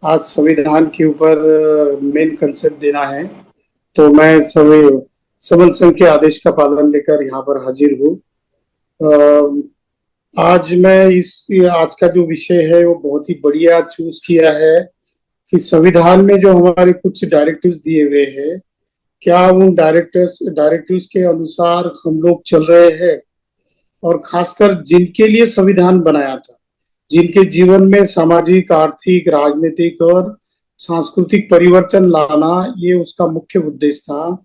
आज संविधान के ऊपर मेन कंसेप्ट देना है। तो मैं सभी समन संघ के आदेश का पालन लेकर यहाँ पर हाजिर हूँ। आज मैं आज का जो विषय है वो बहुत ही बढ़िया चूज किया है कि संविधान में जो हमारे कुछ डायरेक्टिव्स दिए हुए हैं, क्या उन डायरेक्टिव्स के अनुसार हम लोग चल रहे हैं। और खासकर जिनके लिए संविधान बनाया था, जिनके जीवन में सामाजिक, आर्थिक, राजनीतिक और सांस्कृतिक परिवर्तन लाना ये उसका मुख्य उद्देश्य था।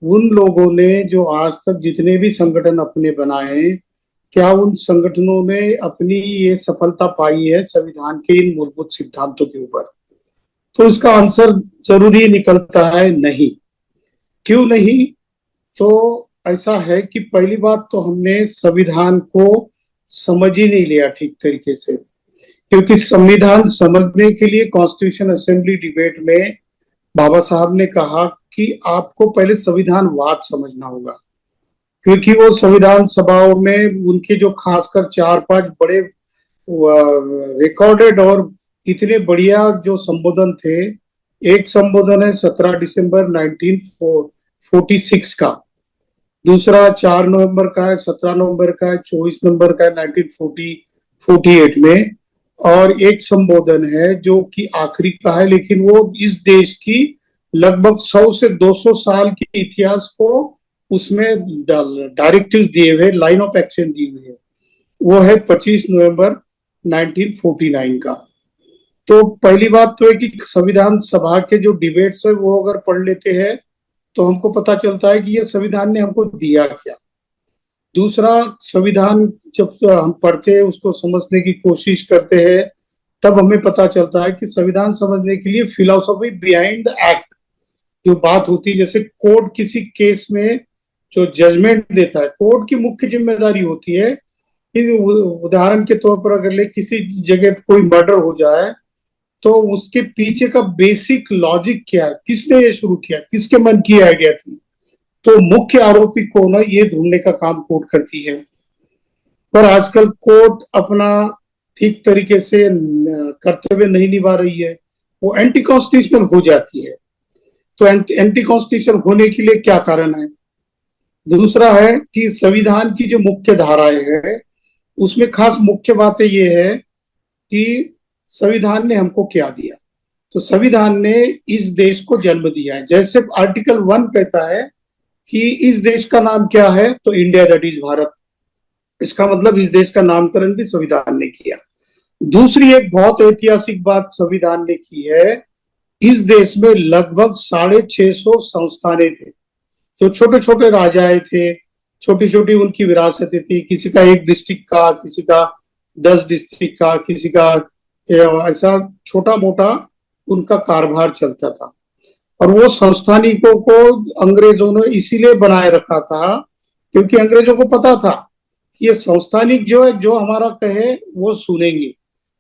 उन लोगों ने जो आज तक जितने भी संगठन अपने बनाए, क्या उन संगठनों ने अपनी ये सफलता पाई है संविधान के इन मूलभूत सिद्धांतों के ऊपर? तो इसका आंसर जरूरी निकलता है नहीं। क्यों नहीं? तो ऐसा है कि पहली बात तो हमने संविधान को समझ ही नहीं लिया ठीक तरीके से, क्योंकि संविधान समझने के लिए कॉन्स्टिट्यूशन असेंबली डिबेट में बाबा साहब ने कहा कि आपको पहले संविधान वाद समझना होगा, क्योंकि वो संविधान सभाओं में उनके जो खासकर 4-5 बड़े रिकॉर्डेड और इतने बढ़िया जो संबोधन थे। एक संबोधन है 17 दिसंबर 1946 का, दूसरा 4 नवंबर का है, 17 नवंबर का है, 24 नवंबर का है 1948 में, और एक संबोधन है जो कि आखिरी का है, लेकिन वो इस देश की लगभग 100 से 200 साल के इतिहास को उसमें डायरेक्टिव दिए हुए, लाइन ऑफ एक्शन दी हुई है। वो है 25 नवंबर 1949 का। तो पहली बात तो है कि संविधान सभा के जो डिबेट्स है वो अगर पढ़ लेते हैं तो हमको पता चलता है कि ये संविधान ने हमको दिया क्या। दूसरा, संविधान जब हम पढ़ते हैं, उसको समझने की कोशिश करते हैं, तब हमें पता चलता है कि संविधान समझने के लिए फिलॉसफी बिहाइंड द एक्ट जो बात होती है, जैसे कोर्ट किसी केस में जो जजमेंट देता है, कोर्ट की मुख्य जिम्मेदारी होती है कि उदाहरण के तौर पर अगर ले किसी जगह कोई मर्डर हो जाए तो उसके पीछे का बेसिक लॉजिक क्या है, किसने ये शुरू किया, किसके मन की आइडिया थी। तो मुख्य आरोपी कौन है ये ढूंढने का काम कोर्ट करती है। पर आजकल कोर्ट अपना ठीक तरीके से कर्तव्य नहीं निभा रही है, वो एंटी कॉन्स्टिट्यूशनल हो जाती है। तो एंटी कॉन्स्टिट्यूशनल होने के लिए क्या कारण है? दूसरा है कि संविधान की जो मुख्य धाराएं है उसमें खास मुख्य बातें ये है कि संविधान ने हमको क्या दिया। तो संविधान ने इस देश को जन्म दिया है। जैसे आर्टिकल 1 कहता है कि इस देश का नाम क्या है, तो इंडिया, दैट इज भारत। इसका मतलब इस देश का नामकरण भी संविधान ने किया। दूसरी एक बहुत ऐतिहासिक बात संविधान ने की है, इस देश में लगभग 650 संस्थानें थे, जो छोटे छोटे राजाएं थे, छोटी छोटी उनकी विरासतें थी, किसी का 1 डिस्ट्रिक्ट का, किसी का 10 डिस्ट्रिक्ट का, किसी का ऐसा छोटा मोटा उनका कारोबार चलता था। और वो संस्थानिकों को अंग्रेजों ने इसीलिए बनाए रखा था क्योंकि अंग्रेजों को पता था कि ये संस्थानिक जो है, जो हमारा कहे वो सुनेंगे,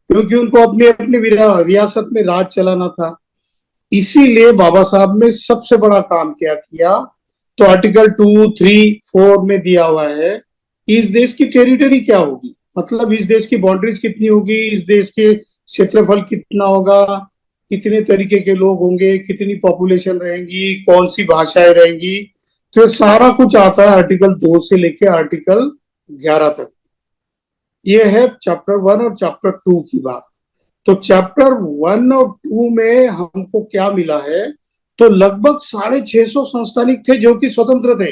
क्योंकि उनको अपनी अपनी रियासत में राज चलाना था। इसीलिए बाबा साहब ने सबसे बड़ा काम क्या किया, तो आर्टिकल 2, 3, 4 में दिया हुआ है इस देश की टेरिटरी क्या होगी, मतलब इस देश की बाउंड्रीज कितनी होगी, इस देश के क्षेत्रफल कितना होगा, कितने तरीके के लोग होंगे, कितनी पॉपुलेशन रहेंगी, कौन सी भाषाएं रहेंगी। तो ये सारा कुछ आता है आर्टिकल 2 से लेके आर्टिकल 11 तक। ये है चैप्टर 1 और चैप्टर 2 की बात। तो चैप्टर 1 और 2 में हमको क्या मिला है, तो लगभग 650 संस्थानिक थे जो कि स्वतंत्र थे।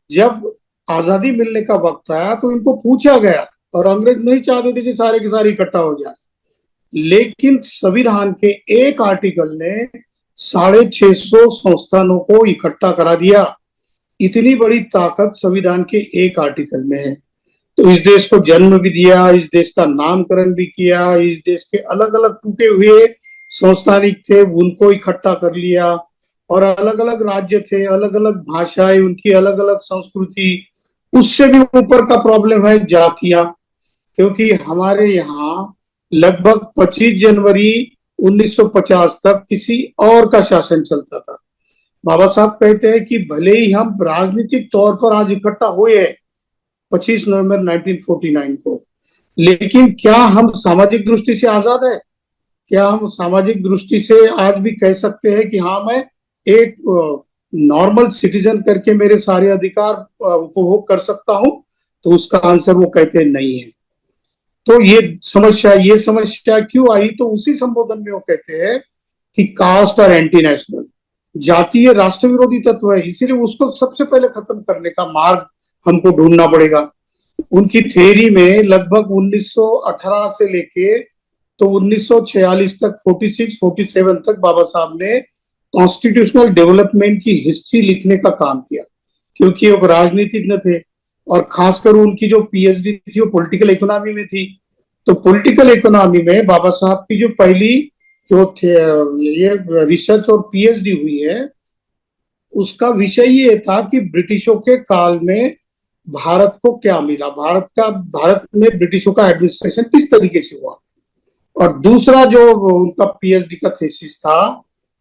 जब आजादी मिलने का वक्त आया तो इनको पूछा गया, और अंग्रेज नहीं चाहते थे कि सारे के सारे इकट्ठा हो जाए, लेकिन संविधान के एक आर्टिकल ने 650 संस्थानों को इकट्ठा करा दिया। इतनी बड़ी ताकत संविधान के एक आर्टिकल में है। तो इस देश को जन्म भी दिया, इस देश का नामकरण भी किया, इस देश के अलग अलग टूटे हुए संस्थानिक थे उनको इकट्ठा कर लिया, और अलग अलग राज्य थे, अलग अलग भाषाएं, उनकी अलग अलग संस्कृति। उससे भी ऊपर का प्रॉब्लम है जातियां, क्योंकि हमारे यहाँ लगभग 25 जनवरी 1950 तक किसी और का शासन चलता था। बाबा साहब कहते हैं कि भले ही हम राजनीतिक तौर पर आज इकट्ठा हुए 25 नवंबर 1949 को, लेकिन क्या हम सामाजिक दृष्टि से आजाद है? क्या हम सामाजिक दृष्टि से आज भी कह सकते हैं कि हाँ, मैं एक नॉर्मल सिटीजन करके मेरे सारे अधिकार उपभोग कर सकता हूं? तो उसका आंसर वो कहते हैं नहीं है। तो ये समस्या क्यों आई? तो उसी संबोधन में वो कहते हैं कि कास्ट और एंटी नेशनल, जातीय राष्ट्र विरोधी तत्व है, इसीलिए उसको सबसे पहले खत्म करने का मार्ग हमको ढूंढना पड़ेगा। उनकी थ्योरी में लगभग 1918 से लेके तो 1946 तक, 46 47 तक बाबा साहब ने कॉन्स्टिट्यूशनल डेवलपमेंट की हिस्ट्री लिखने का काम किया, क्योंकि वो राजनीतिज्ञ थे और खासकर उनकी जो पीएचडी थी वो पॉलिटिकल इकोनॉमी में थी। तो पॉलिटिकल इकोनॉमी में बाबा साहब की जो पहली जो थे ये रिसर्च और पीएचडी हुई है, उसका विषय ये था कि ब्रिटिशों के काल में भारत को क्या मिला, भारत में ब्रिटिशों का एडमिनिस्ट्रेशन किस तरीके से हुआ। और दूसरा जो उनका पीएचडी का थीसिस था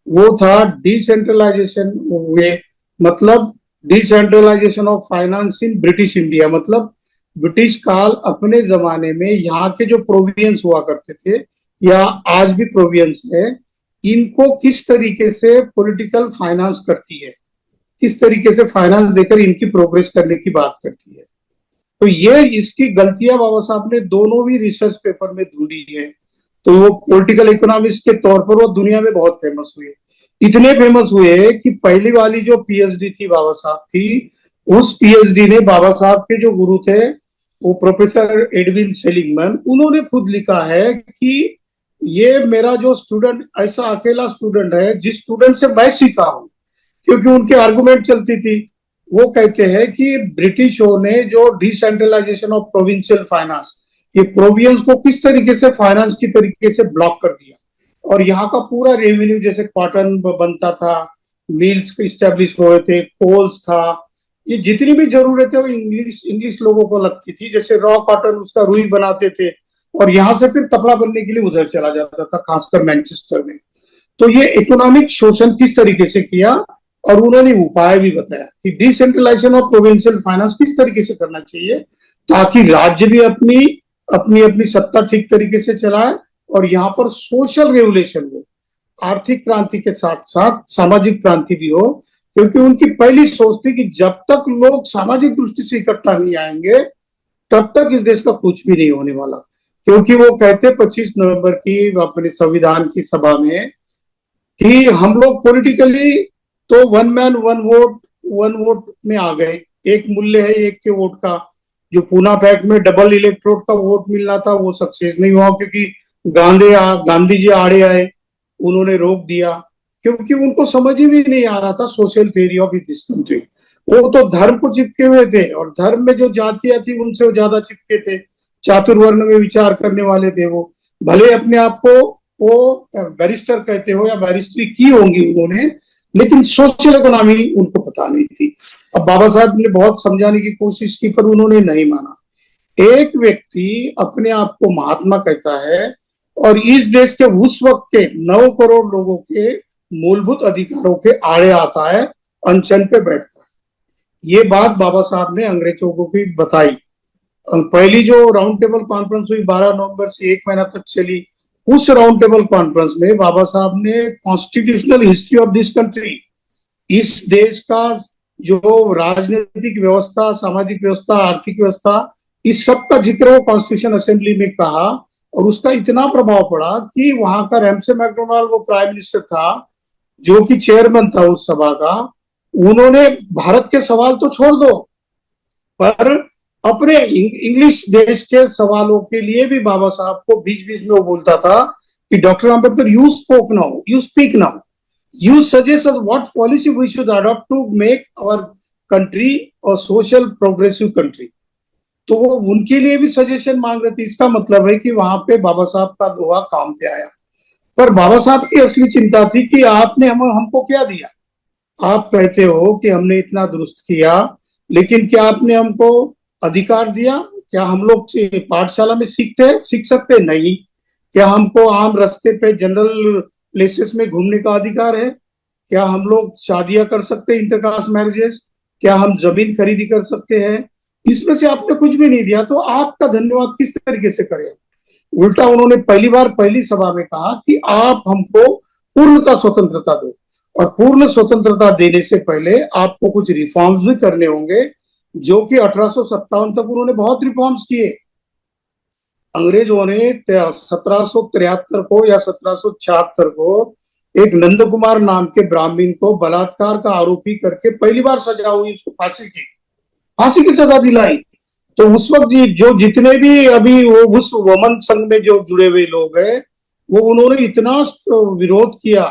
वो था डिसेंट्रलाइजेशन वे, मतलब decentralization of finance in British India. मतलब ब्रिटिश काल अपने जमाने में यहाँ के जो प्रोविंस हुआ करते थे या आज भी प्रोविंस है, इनको किस तरीके से पॉलिटिकल फाइनेंस करती है, किस तरीके से फाइनेंस देकर इनकी प्रोग्रेस करने की बात करती है। तो ये इसकी गलतियां बाबा साहब ने दोनों भी रिसर्च पेपर में ढूंढी है। तो वो पॉलिटिकल इकोनॉमिस्ट के तौर पर वो दुनिया में बहुत फेमस हुए, इतने फेमस हुए कि पहली वाली जो पीएचडी थी बाबा साहब की, उस पीएचडी ने बाबा साहब के जो गुरु थे वो प्रोफेसर एडविन सेलिंगमैन, उन्होंने खुद लिखा है कि ये मेरा जो स्टूडेंट ऐसा अकेला स्टूडेंट है जिस स्टूडेंट से मैं सीखा हूं, क्योंकि उनकी आर्गुमेंट चलती थी। वो कहते हैं कि ब्रिटिशों ने जो डिसेंट्रलाइजेशन ऑफ प्रोविंशियल फाइनेंस, ये प्रोविंस को किस तरीके से फाइनेंस की तरीके से ब्लॉक कर दिया, और यहाँ का पूरा रेवेन्यू, जैसे कॉटन बनता था, मिल्स इस्टेब्लिश हुए थे, कोल्स था, ये जितनी भी जरूरतें वो इंग्लिश इंग्लिश लोगों को लगती थी, जैसे रॉ कॉटन उसका रुई बनाते थे और यहाँ से फिर कपड़ा बनने के लिए उधर चला जाता था, खासकर मैनचेस्टर में। तो ये इकोनॉमिक शोषण किस तरीके से किया, और उन्होंने उपाय भी बताया कि डिसेंट्रलाइजेशन ऑफ प्रोविंशियल फाइनेंस किस तरीके से करना चाहिए ताकि राज्य भी अपनी अपनी अपनी सत्ता ठीक तरीके से चलाए और यहाँ पर सोशल रेगुलेशन हो, आर्थिक क्रांति के साथ साथ सामाजिक क्रांति भी हो। क्योंकि उनकी पहली सोच थी कि जब तक लोग सामाजिक दृष्टि से इकट्ठा नहीं आएंगे तब तक इस देश का कुछ भी नहीं होने वाला। क्योंकि वो कहते 25 नवंबर की अपने संविधान की सभा में कि हम लोग पॉलिटिकली तो वन मैन वन वोट में आ गए, एक मूल्य है एक के वोट का। जो पूना पैक्ट में डबल इलेक्ट्रोड का वोट मिलना था वो सक्सेस नहीं हुआ, क्योंकि गांधी जी आड़े आए, उन्होंने रोक दिया, क्योंकि उनको समझ ही भी नहीं आ रहा था social theory of this country. वो तो धर्म को चिपके हुए थे और धर्म में जो जातियां थी उनसे वो ज्यादा चिपके थे, चातुर्वर्ण में विचार करने वाले थे। वो भले अपने आप को वो बैरिस्टर कहते हो या बैरिस्ट्री की होंगी उन्होंने, लेकिन सोशल इकोनॉमी उनको पता नहीं थी। अब बाबा साहब ने बहुत समझाने की कोशिश की पर उन्होंने नहीं माना। एक व्यक्ति अपने आप को महात्मा कहता है और इस देश के उस वक्त के 9 करोड़ लोगों के मूलभूत अधिकारों के आड़े आता है, अनशन पे बैठता है। ये बात बाबा साहब ने अंग्रेजों को भी बताई। पहली जो राउंड टेबल कॉन्फ्रेंस हुई 12 नवंबर से 1 महीना तक चली, उस राउंड टेबल कॉन्फ्रेंस में बाबा साहब ने constitutional history of this country, इस देश का जो राजनीतिक व्यवस्था, सामाजिक व्यवस्था, आर्थिक व्यवस्था, इस सब का जिक्र वो कॉन्स्टिट्यूशन असेंबली में कहा। और उसका इतना प्रभाव पड़ा कि वहां का रैमसे मैकडोनाल्ड, वो प्राइम मिनिस्टर था जो कि चेयरमैन था उस सभा का, उन्होंने भारत के सवाल तो छोड़ दो पर अपने इंग्लिश देश के सवालों के लिए भी बाबा साहब को बीच बीच में वो बोलता था कि doctor Ambedkar, you spoke now, you speak now, you suggest us what policy we should adopt to make our country a social progressive country। तो वो उनके लिए भी सजेशन मांग रहे थे। इसका मतलब है कि वहां पे बाबा साहब का दोहा काम पे आया। पर बाबा साहब की असली चिंता थी कि आपने हमको क्या दिया। आप कहते हो कि हमने इतना दुरुस्त किया, लेकिन क्या आपने हमको अधिकार दिया? क्या हम लोग पाठशाला में सीख सकते? नहीं। क्या हमको आम रास्ते पे जनरल प्लेसेस में घूमने का अधिकार है? क्या हम लोग शादियां कर सकते हैं, इंटरकास्ट मैरिजेस? क्या हम जमीन खरीदी कर सकते हैं? इसमें से आपने कुछ भी नहीं दिया, तो आपका धन्यवाद किस तरीके से करें? उल्टा उन्होंने पहली बार पहली सभा में कहा कि आप हमको पूर्णतः स्वतंत्रता दो, और पूर्ण स्वतंत्रता देने से पहले आपको कुछ रिफॉर्म्स भी करने होंगे, जो कि 1857 तक उन्होंने बहुत रिफॉर्म्स किए। अंग्रेजों ने 1773 को या 1776 को एक नंद कुमार नाम के ब्राह्मण को बलात्कार का आरोपी करके पहली बार सजा हुई, उसको फांसी की सजा दिलाई। तो उस वक्त जो जितने भी अभी वो उस वमन संघ में जो जुड़े हुए लोग हैं, वो उन्होंने इतना विरोध किया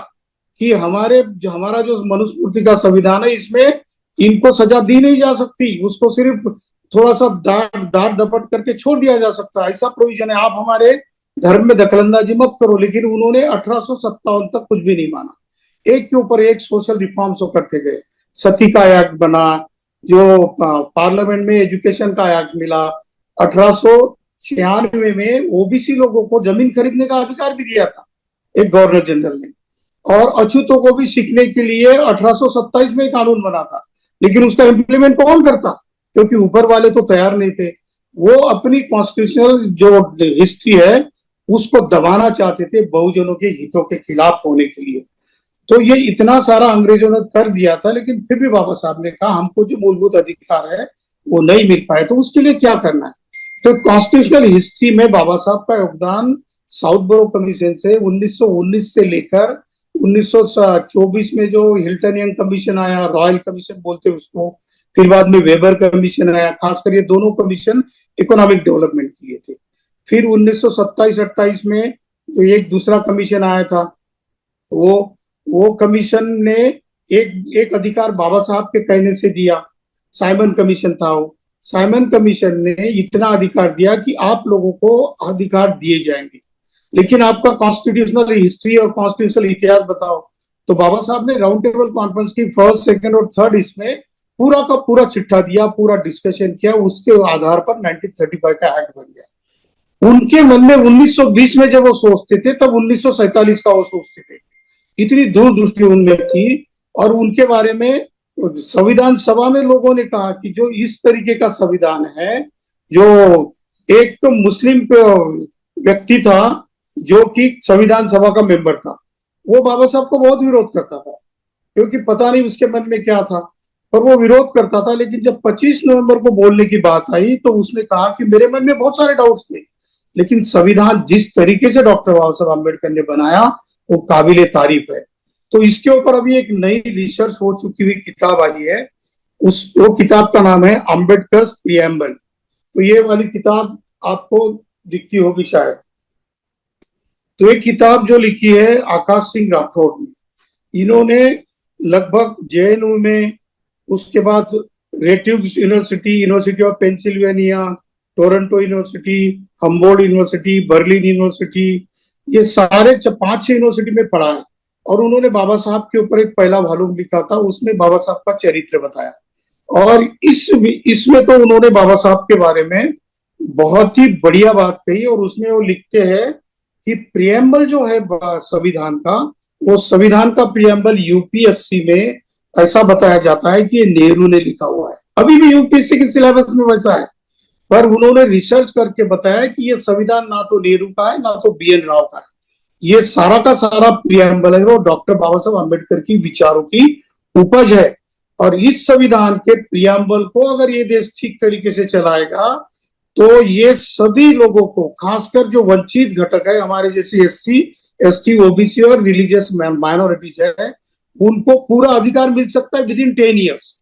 कि हमारा जो मनुस्मृति का संविधान है, इसमें इनको सजा दी नहीं जा सकती, उसको सिर्फ थोड़ा सा डांट डपट करके छोड़ दिया जा सकता है, ऐसा प्रोविजन है, आप हमारे धर्म में दखलंदाजी मत करो। लेकिन उन्होंने 1857 तक कुछ भी नहीं माना, एक के ऊपर एक सोशल रिफॉर्म्स करते गए। सती का एक्ट बना, जो पार्लियामेंट में एजुकेशन का एक्ट मिला। 1896 में ओबीसी लोगों को जमीन खरीदने का अधिकार भी दिया था एक गवर्नर जनरल ने, और अछूतों को भी सीखने के लिए 1827 में कानून बना था। लेकिन उसका इम्प्लीमेंट कौन करता, क्योंकि ऊपर वाले तो तैयार नहीं थे। वो अपनी कॉन्स्टिट्यूशनल जो हिस्ट्री है उसको दबाना चाहते थे बहुजनों के हितों के खिलाफ होने के लिए। तो ये इतना सारा अंग्रेजों ने कर दिया था, लेकिन फिर भी बाबा साहब ने कहा हमको जो मूलभूत अधिकार है वो नहीं मिल पाए, तो उसके लिए क्या करना है। तो कॉन्स्टिट्यूशनल हिस्ट्री में बाबा साहब का योगदान साउथ बोरो कमीशन से 1919 से लेकर 1924 में जो हिल्टन यंग कमीशन आया, रॉयल कमीशन बोलते उसको, फिर बाद में वेबर कमीशन आया, खासकर ये दोनों कमीशन इकोनॉमिक डेवलपमेंट के लिए थे। फिर 1927-28 में जो एक दूसरा कमीशन आया था, वो कमीशन ने एक अधिकार बाबा साहब के कहने से दिया, साइमन कमीशन था। वो साइमन कमीशन ने इतना अधिकार दिया कि आप लोगों को अधिकार दिए जाएंगे, लेकिन आपका कॉन्स्टिट्यूशनल हिस्ट्री और कॉन्स्टिट्यूशनल इतिहास बताओ। तो बाबा साहब ने राउंड टेबल कॉन्फ्रेंस की फर्स्ट, सेकंड और थर्ड इसमें पूरा का पूरा चिट्ठा दिया, पूरा डिस्कशन किया, उसके आधार पर 1935 का एक्ट बन गया। उनके मन में 1920 में जब वो सोचते थे तब 1947 का वो सोचते थे, इतनी दूरदृष्टि उनमें थी। और उनके बारे में संविधान सभा में लोगों ने कहा कि जो इस तरीके का संविधान है, जो एक मुस्लिम व्यक्ति था जो कि संविधान सभा का मेंबर था, वो बाबा साहब को बहुत विरोध करता था, क्योंकि पता नहीं उसके मन में क्या था, पर वो विरोध करता था। लेकिन जब 25 नवंबर को बोलने की बात आई तो उसने कहा कि मेरे मन में बहुत सारे डाउट्स थे, लेकिन संविधान जिस तरीके से डॉक्टर बाबा साहब अम्बेडकर ने बनाया वो काबिले तारीफ है। तो इसके ऊपर अभी एक नई रिसर्च हो चुकी हुई किताब आई है, वो किताब का नाम है अम्बेडकर्स प्रीएम्बल। तो ये वाली किताब आपको दिखती होगी शायद। तो ये किताब जो लिखी है आकाश सिंह राठौड़ ने, इन्होंने लगभग जेएनयू में, उसके बाद रेट्यूब्स university of Pennsylvania, Toronto university, Humboldt university, Berlin university, ये सारे 5-6 यूनिवर्सिटी में पढ़ा है। और उन्होंने बाबा साहब के ऊपर एक पहला वॉल्यूम लिखा था, उसमें बाबा साहब का चरित्र बताया। और इसमें तो उन्होंने बाबा साहब के बारे में बहुत ही बढ़िया बात कही। और उसमें वो लिखते हैं कि प्रियम्बल जो है संविधान का, वो संविधान का प्रियम्बल यूपीएससी में ऐसा बताया जाता है कि ये नेहरू ने लिखा हुआ है। अभी भी यूपीएससी के सिलेबस में वैसा है, पर उन्होंने रिसर्च करके बताया कि ये संविधान ना तो नेहरू का है ना तो बीएन राव का है, ये सारा का सारा प्रियम्बल है, वो डॉक्टर बाबा साहब अम्बेडकर की विचारों की उपज है। और इस संविधान के प्रियम्बल को अगर ये देश ठीक तरीके से चलाएगा तो ये सभी लोगों को, खासकर जो वंचित घटक है हमारे जैसे एससी, एसटी, ओबीसी और रिलीजियस माइनॉरिटीज है, उनको पूरा अधिकार मिल सकता है विद इन 10 ईयर्स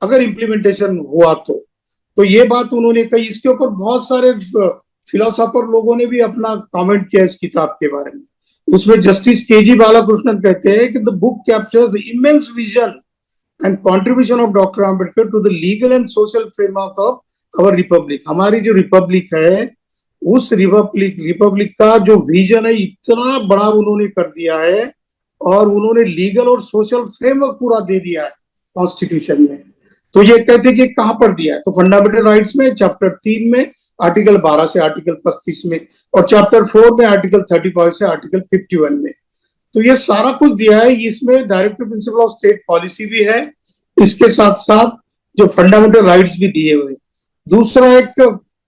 अगर इम्प्लीमेंटेशन हुआ तो ये बात उन्होंने कही। इसके ऊपर बहुत सारे फिलोसोफर लोगों ने भी अपना कमेंट किया इस किताब के बारे में। उसमें जस्टिस केजी बालाकृष्णन कहते हैं कि the book captures the immense vision and contribution of doctor Ambedkar to the legal and social framework of our republic. हमारी जो रिपब्लिक है, उस रिपब्लिक का जो विजन है इतना बड़ा उन्होंने कर दिया है, और उन्होंने लीगल और सोशल फ्रेमवर्क पूरा दे दिया है कॉन्स्टिट्यूशन में। तो ये कहते हैं कि कहां पर दिया है, तो फंडामेंटल राइट्स में चैप्टर 3 में आर्टिकल 12 से आर्टिकल 35 में, और चैप्टर 4 में आर्टिकल 35 से आर्टिकल 51 में। तो ये सारा कुछ दिया है। इसमें directive principle of state policy भी है, इसके साथ साथ जो फंडामेंटल राइट्स भी दिए हुए। दूसरा एक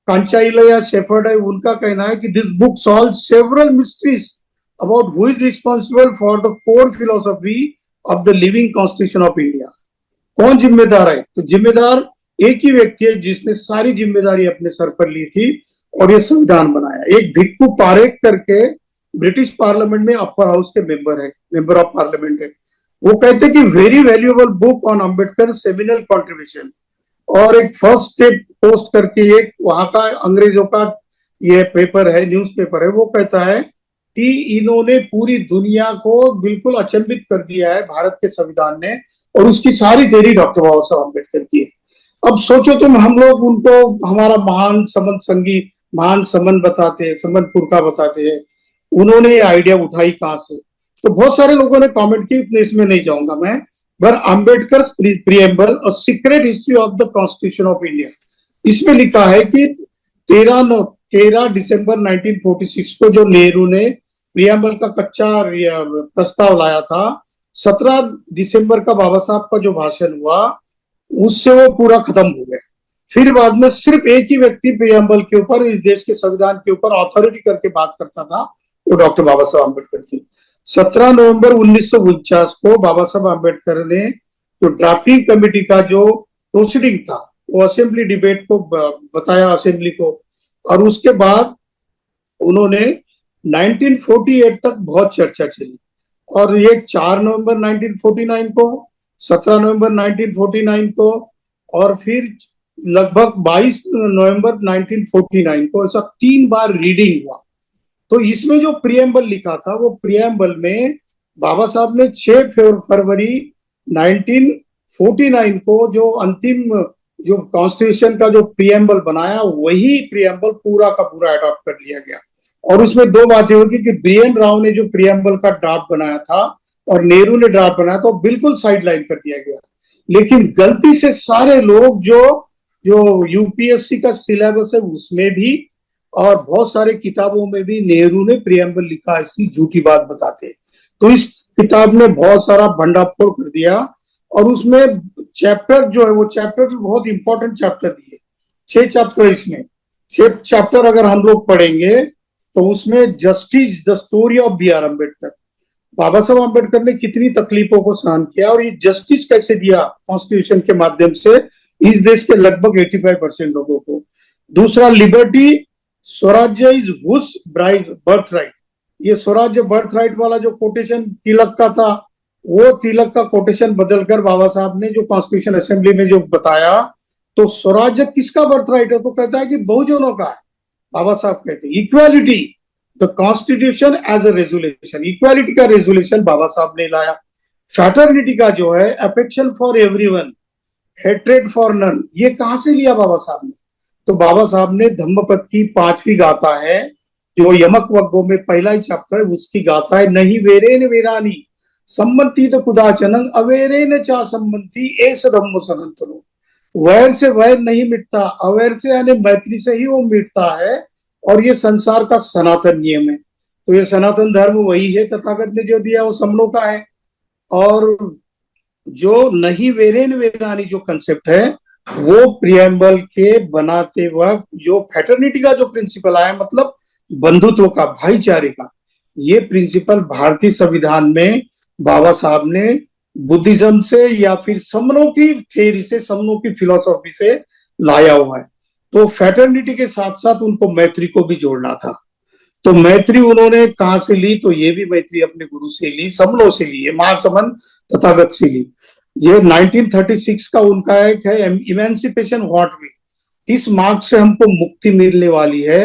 कांचाइलया शेफर्ड है, उनका कहना है कि this book solve several mysteries about who is responsible for the core philosophy of the living constitution of India. कौन जिम्मेदार है? तो जिम्मेदार एक ही व्यक्ति है जिसने सारी जिम्मेदारी अपने सर पर ली थी और ये संविधान बनाया। एक भिक्खू पारेख करके ब्रिटिश पार्लियामेंट में अपर हाउस के मेंबर है, मेंबर ऑफ पार्लियामेंट है। वो कहते कि very valuable book on Ambedkar seminal contribution. और एक फर्स्ट स्टेप पोस्ट करके एक वहां का अंग्रेजों का ये पेपर है, न्यूज़पेपर है, वो कहता है कि इन्होंने पूरी दुनिया को बिल्कुल अचंभित कर दिया है भारत के संविधान ने, और उसकी सारी देरी डॉक्टर बाबा साहब अम्बेडकर की है। अब सोचो तुम, हम लोग उनको हमारा महान संबंध संगी, महान संबंध बताते हैं, संबंध पुरखा बताते हैं, उन्होंने ये आइडिया उठाई कहां से? तो बहुत सारे लोगों ने कमेंट की, इतने इसमें नहीं जाऊंगा मैं। पर Ambedkar preamble a secret history of the constitution of India, इसमें लिखा है कि 13 दिसंबर 1946 को जो नेहरू ने प्रिएम्बल का कच्चा प्रस्ताव लाया था, 17 दिसंबर का बाबा साहब का जो भाषण हुआ उससे वो पूरा खत्म हो गया। फिर बाद में सिर्फ एक ही व्यक्ति प्रिएम्बल के ऊपर, इस देश के संविधान के ऊपर अथॉरिटी करके बात करता था, वो डॉक्टर बाबा साहब अम्बेडकर थी। 17 नवंबर 1949 को बाबा साहब अम्बेडकर ने जो ड्राफ्टिंग कमेटी का जो प्रोसीडिंग था वो असेंबली डिबेट को बताया, असेंबली को, और उसके बाद उन्होंने 1948 तक बहुत चर्चा चली। और ये 4 नवंबर 1949 को, 17 नवंबर 1949 को, और फिर लगभग 22 नवंबर 1949 को, ऐसा 3 बार रीडिंग हुआ। तो इसमें जो प्रिएम्बल लिखा था, वो प्रिएम्बल में बाबा साहब ने 6 फरवरी 1949 को जो अंतिम जो कॉन्स्टिट्यूशन का जो प्रिएम्बल बनाया, वही प्रिएम्बल पूरा का पूरा अडॉप्ट कर लिया गया। और उसमें 2 बातें होगी कि BN राव ने जो प्रिएम्बल का ड्राफ्ट बनाया था और नेहरू ने ड्राफ्ट बनाया था, बिल्कुल साइडलाइन कर दिया गया। लेकिन गलती से सारे लोग जो यूपीएससी का सिलेबस है उसमें भी और बहुत सारे किताबों में भी नेहरू ने प्रिएम्बल लिखा, ऐसी झूठी बात बताते। तो इस किताब ने बहुत सारा भंडाफोड़ कर दिया। और उसमें चैप्टर जो है, वो चैप्टर भी बहुत इंपॉर्टेंट चैप्टर दिए, 6 चैप्टर। इसमें 6 चैप्टर अगर हम लोग पढ़ेंगे तो उसमें justice the story of BR Ambedkar, Baba Sahab Ambedkar ने कितनी तकलीफों को सहन किया और ये जस्टिस कैसे दिया कॉन्स्टिट्यूशन के माध्यम से इस देश के लगभग 85% लोगों को। दूसरा, लिबर्टी स्वराज्य इज हुज बर्थ राइट। ये स्वराज्य बर्थ राइट वाला जो कोटेशन तिलक का था, वो तिलक का कोटेशन बदलकर बाबा साहब ने जो कॉन्स्टिट्यूशन असेंबली में जो बताया, तो स्वराज्य किसका बर्थ राइट है? तो कहता है कि बहुजनों का है। बाबा साहब कहते हैं equality, the constitution as a resolution, equality का रेजोल्यूशन बाबा साहब ने लाया। फैटर्निटी का जो है, affection for everyone, hatred for none, ये कहां से लिया बाबा साहब ने? तो बाबा साहब ने धम्मपद की 5वीं गाथा है, जो यमक वग्गों में पहला ही चैप्टर है, उसकी गाथा है, नहीं वेरे न वेरानी सम्मति तो कुदाचनंग अवेरे न चा सम्मति एस धम्मो सनातनो। वैर से वैर नहीं मिटता, अवैर से यानी मैत्री से ही वो मिटता है, और ये संसार का सनातन नियम है। तो ये सनातन धर्म वही है, तथागत ने जो दिया वो सबलों का है। और जो नहीं वेरेन वेरानी जो कंसेप्ट है, वो प्रिएम्बल के बनाते वक्त जो फैटर्निटी का जो प्रिंसिपल आया, मतलब बंधुत्व का, भाईचारे का, ये प्रिंसिपल भारतीय संविधान में बाबा साहब ने बुद्धिज्म से या फिर समनों की थ्योरी से, समनों की फिलोसॉफी से लाया हुआ है। तो फैटर्निटी के साथ साथ उनको मैत्री को भी जोड़ना था। तो मैत्री उन्होंने कहां से ली? तो ये भी मैत्री अपने गुरु से ली, समनों से ली है, महासमन तथागत से ली। ये 1936 का उनका एक है, इमेंसिपेशन व्हाट वे, किस मार्ग से हमको मुक्ति मिलने वाली है।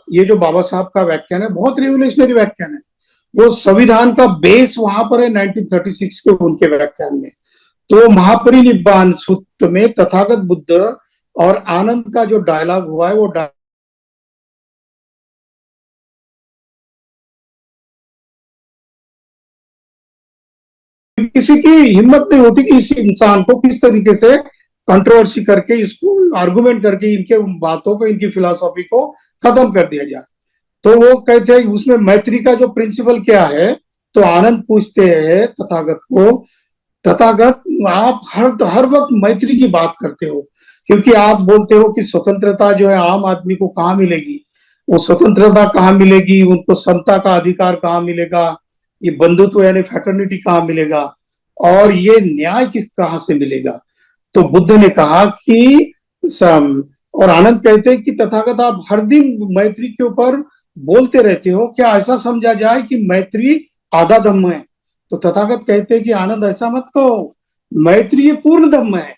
ये जो बाबा साहब का व्याख्यान है, बहुत रिवोल्यूशनरी व्याख्यान है। वो संविधान का बेस वहां पर है 1936 के उनके व्याख्यान में। तो महापरिनिब्बाण सूत्र में तथागत बुद्ध और आनंद का जो डायलॉग हुआ है, वो किसी की हिम्मत नहीं होती कि इस इंसान को किस तरीके से कंट्रोवर्सी करके, इसको आर्गुमेंट करके, इनके बातों को, इनकी फिलॉसफी को खत्म कर दिया जाए। तो वो कहते हैं उसमें मैत्री का जो प्रिंसिपल क्या है? तो आनंद पूछते हैं तथागत को, तथागत आप हर वक्त मैत्री की बात करते हो, क्योंकि आप बोलते हो कि स्वतंत्रता जो है आम आदमी को कहाँ मिलेगी, वो स्वतंत्रता कहाँ मिलेगी, उनको समता का अधिकार कहाँ मिलेगा, ये बंधुत्व यानी फ्रेटर्निटी कहाँ मिलेगा, और ये न्याय किस कहाँ से मिलेगा। तो बुद्ध ने कहा कि और आनंद कहते हैं कि तथागत आप हर दिन मैत्री के ऊपर बोलते रहते हो, क्या ऐसा समझा जाए कि मैत्री आधा धम्म है। तो तथागत कहते हैं कि आनंद ऐसा मत कहो, मैत्री ये पूर्ण धम्म है,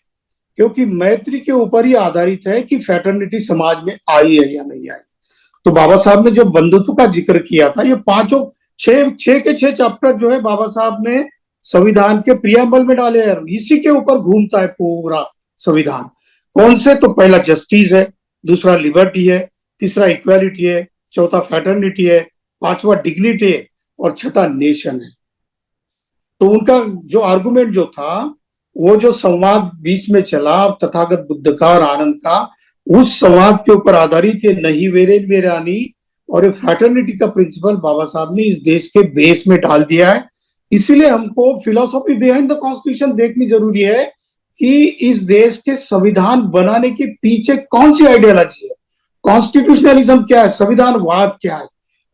क्योंकि मैत्री के ऊपर ही आधारित है कि फ्रेटर्निटी समाज में आई है या नहीं आई। तो बाबा साहब ने जो बंधुत्व का जिक्र किया था, ये पांचों छह के छह चैप्टर जो है बाबा साहब ने संविधान के प्रियम्बल में डाले हैं, इसी के ऊपर घूमता है पूरा संविधान। कौन से? तो पहला जस्टिस है, दूसरा लिबर्टी है, तीसरा इक्वालिटी है, चौथा फ्रेटर्निटी है, पांचवा डिग्निटी है, और छठा नेशन है। तो उनका जो आर्गुमेंट जो था, वो जो संवाद बीच में चला तथागत बुद्ध का और आनंद का, उस संवाद के ऊपर आधारित ये नहीं वेरे वेरानी और ये फ्रेटर्निटी का प्रिंसिपल बाबा साहब ने इस देश के बेस में डाल दिया है। इसीलिए हमको फिलोसॉफी बिहाइंड द कॉन्स्टिट्यूशन देखनी जरूरी है कि इस देश के संविधान बनाने के पीछे कौन सी आइडियोलॉजी है, कॉन्स्टिट्यूशनलिज्म क्या है, संविधानवाद क्या है।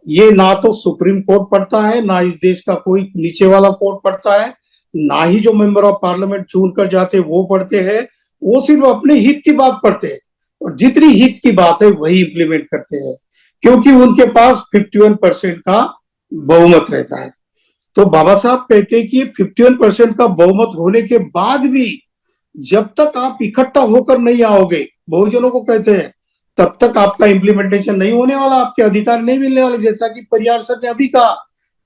ये ना तो सुप्रीम कोर्ट पढ़ता है, ना इस देश का कोई नीचे वाला कोर्ट पढ़ता है, ना ही जो मेंबर ऑफ पार्लियामेंट चुन कर जाते वो पढ़ते हैं। वो सिर्फ अपने हित की बात पढ़ते हैं, और जितनी हित की बात है वही इंप्लीमेंट करते हैं, क्योंकि उनके पास 51% का बहुमत रहता है। तो बाबा साहब कहते हैं कि 51% का बहुमत होने के बाद भी जब तक आप इकट्ठा होकर नहीं आओगे, बहुजनों को कहते हैं, तब तक आपका इम्प्लीमेंटेशन नहीं होने वाला, आपके अधिकार नहीं मिलने वाले। जैसा कि परियार सर ने अभी कहा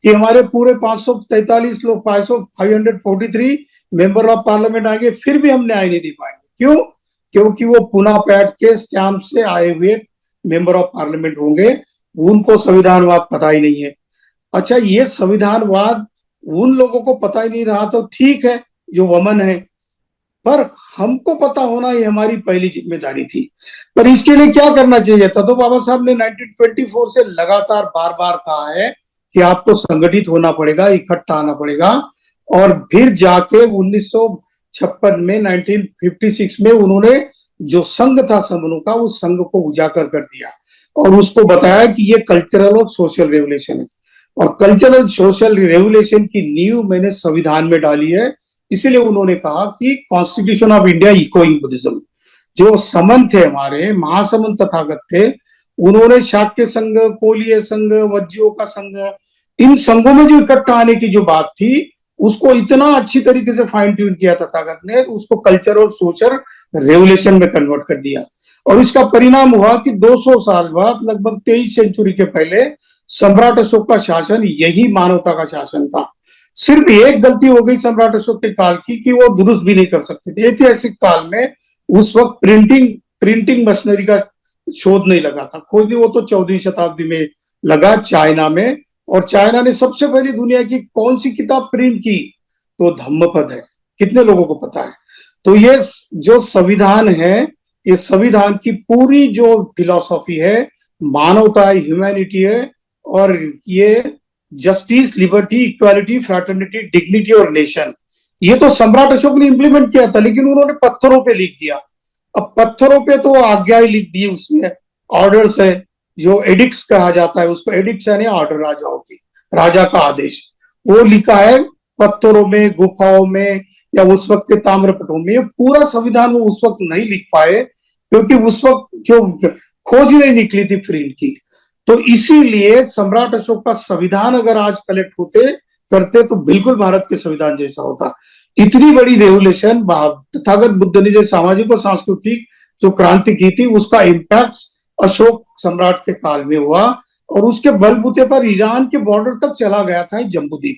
कि हमारे पूरे 543 लोग 543 मेंबर ऑफ पार्लियामेंट आएंगे, फिर भी हम न्याय नहीं दे पाएंगे। क्यों? क्योंकि वो पुना पैट के स्टैंप से आए हुए मेंबर ऑफ पार्लियामेंट होंगे, उनको संविधानवाद पता ही नहीं है। अच्छा, ये संविधानवाद उन लोगों को पता ही नहीं रहा तो ठीक है, जो वमन है, पर हमको पता होना ये हमारी पहली जिम्मेदारी थी। पर इसके लिए क्या करना चाहिए था? तो बाबा साहब ने 1924 से लगातार बार बार कहा है कि आपको संगठित होना पड़ेगा, इकट्ठा आना पड़ेगा। और फिर जाके 1956 में 1956 में उन्होंने जो संघ था समूह का, उस संघ को उजागर कर दिया और उसको बताया कि ये कल्चरल और सोशल रेवोल्यूशन है, और कल्चरल सोशल रेवोल्यूशन की नींव मैंने संविधान में डाली है। इसीलिए उन्होंने कहा कि constitution of India echoing Buddhism. जो समन थे हमारे महासमन तथागत थे, उन्होंने शाक्य संघ, कोलीय संघ, वज्जियों का संघ, इन संघों में जो इकट्ठा आने की जो बात थी, उसको इतना अच्छी तरीके से फाइन ट्यून किया तथागत ने, उसको कल्चर और सोशल रेवोल्यूशन में कन्वर्ट कर दिया। और इसका परिणाम हुआ कि 200 साल बाद, लगभग 23 सेंचुरी के पहले, सम्राट अशोक का शासन यही मानवता का शासन था। सिर्फ एक गलती हो गई सम्राट अशोक के काल की कि वो दुरुस्त भी नहीं कर सकते थे। ऐतिहासिक काल में उस वक्त प्रिंटिंग मशीनरी का शोध नहीं लगा था, खोज वो तो 14वीं शताब्दी में लगा चाइना में। और चाइना ने सबसे पहली दुनिया की कौन सी किताब प्रिंट की? तो धम्मपद है। कितने लोगों को पता है? तो ये जो संविधान है, ये संविधान की पूरी जो फिलॉसफी है, मानवता है, ह्यूमैनिटी है, और ये justice, liberty, equality, fraternity, dignity और नेशन, ये तो सम्राट अशोक ने इंप्लीमेंट किया था, लेकिन उन्होंने पत्थरों पे लिख दिया। अब पत्थरों पे तो आज्ञा ही लिख दी, उसमें ऑर्डर्स है, जो एडिक्ट्स कहा जाता है उसको। एडिक्ट्स यानी ऑर्डर, राजाओं की, राजा का आदेश, वो लिखा है पत्थरों में, गुफाओं में, या उस वक्त के ताम्रपटों में। पूरा संविधान वो उस वक्त नहीं लिख पाए, क्योंकि उस वक्त जो खोज नहीं निकली थी फ्रीड की। तो इसीलिए सम्राट अशोक का संविधान अगर आज कलेक्ट होते करते तो बिल्कुल भारत के संविधान जैसा होता। इतनी बड़ी रेवोल्यूशन तथागत बुद्ध ने जो सामाजिक और सांस्कृतिक जो क्रांति की थी, उसका इम्पैक्ट अशोक सम्राट के काल में हुआ, और उसके बलबूते पर ईरान के बॉर्डर तक चला गया था जम्बूद्वीप।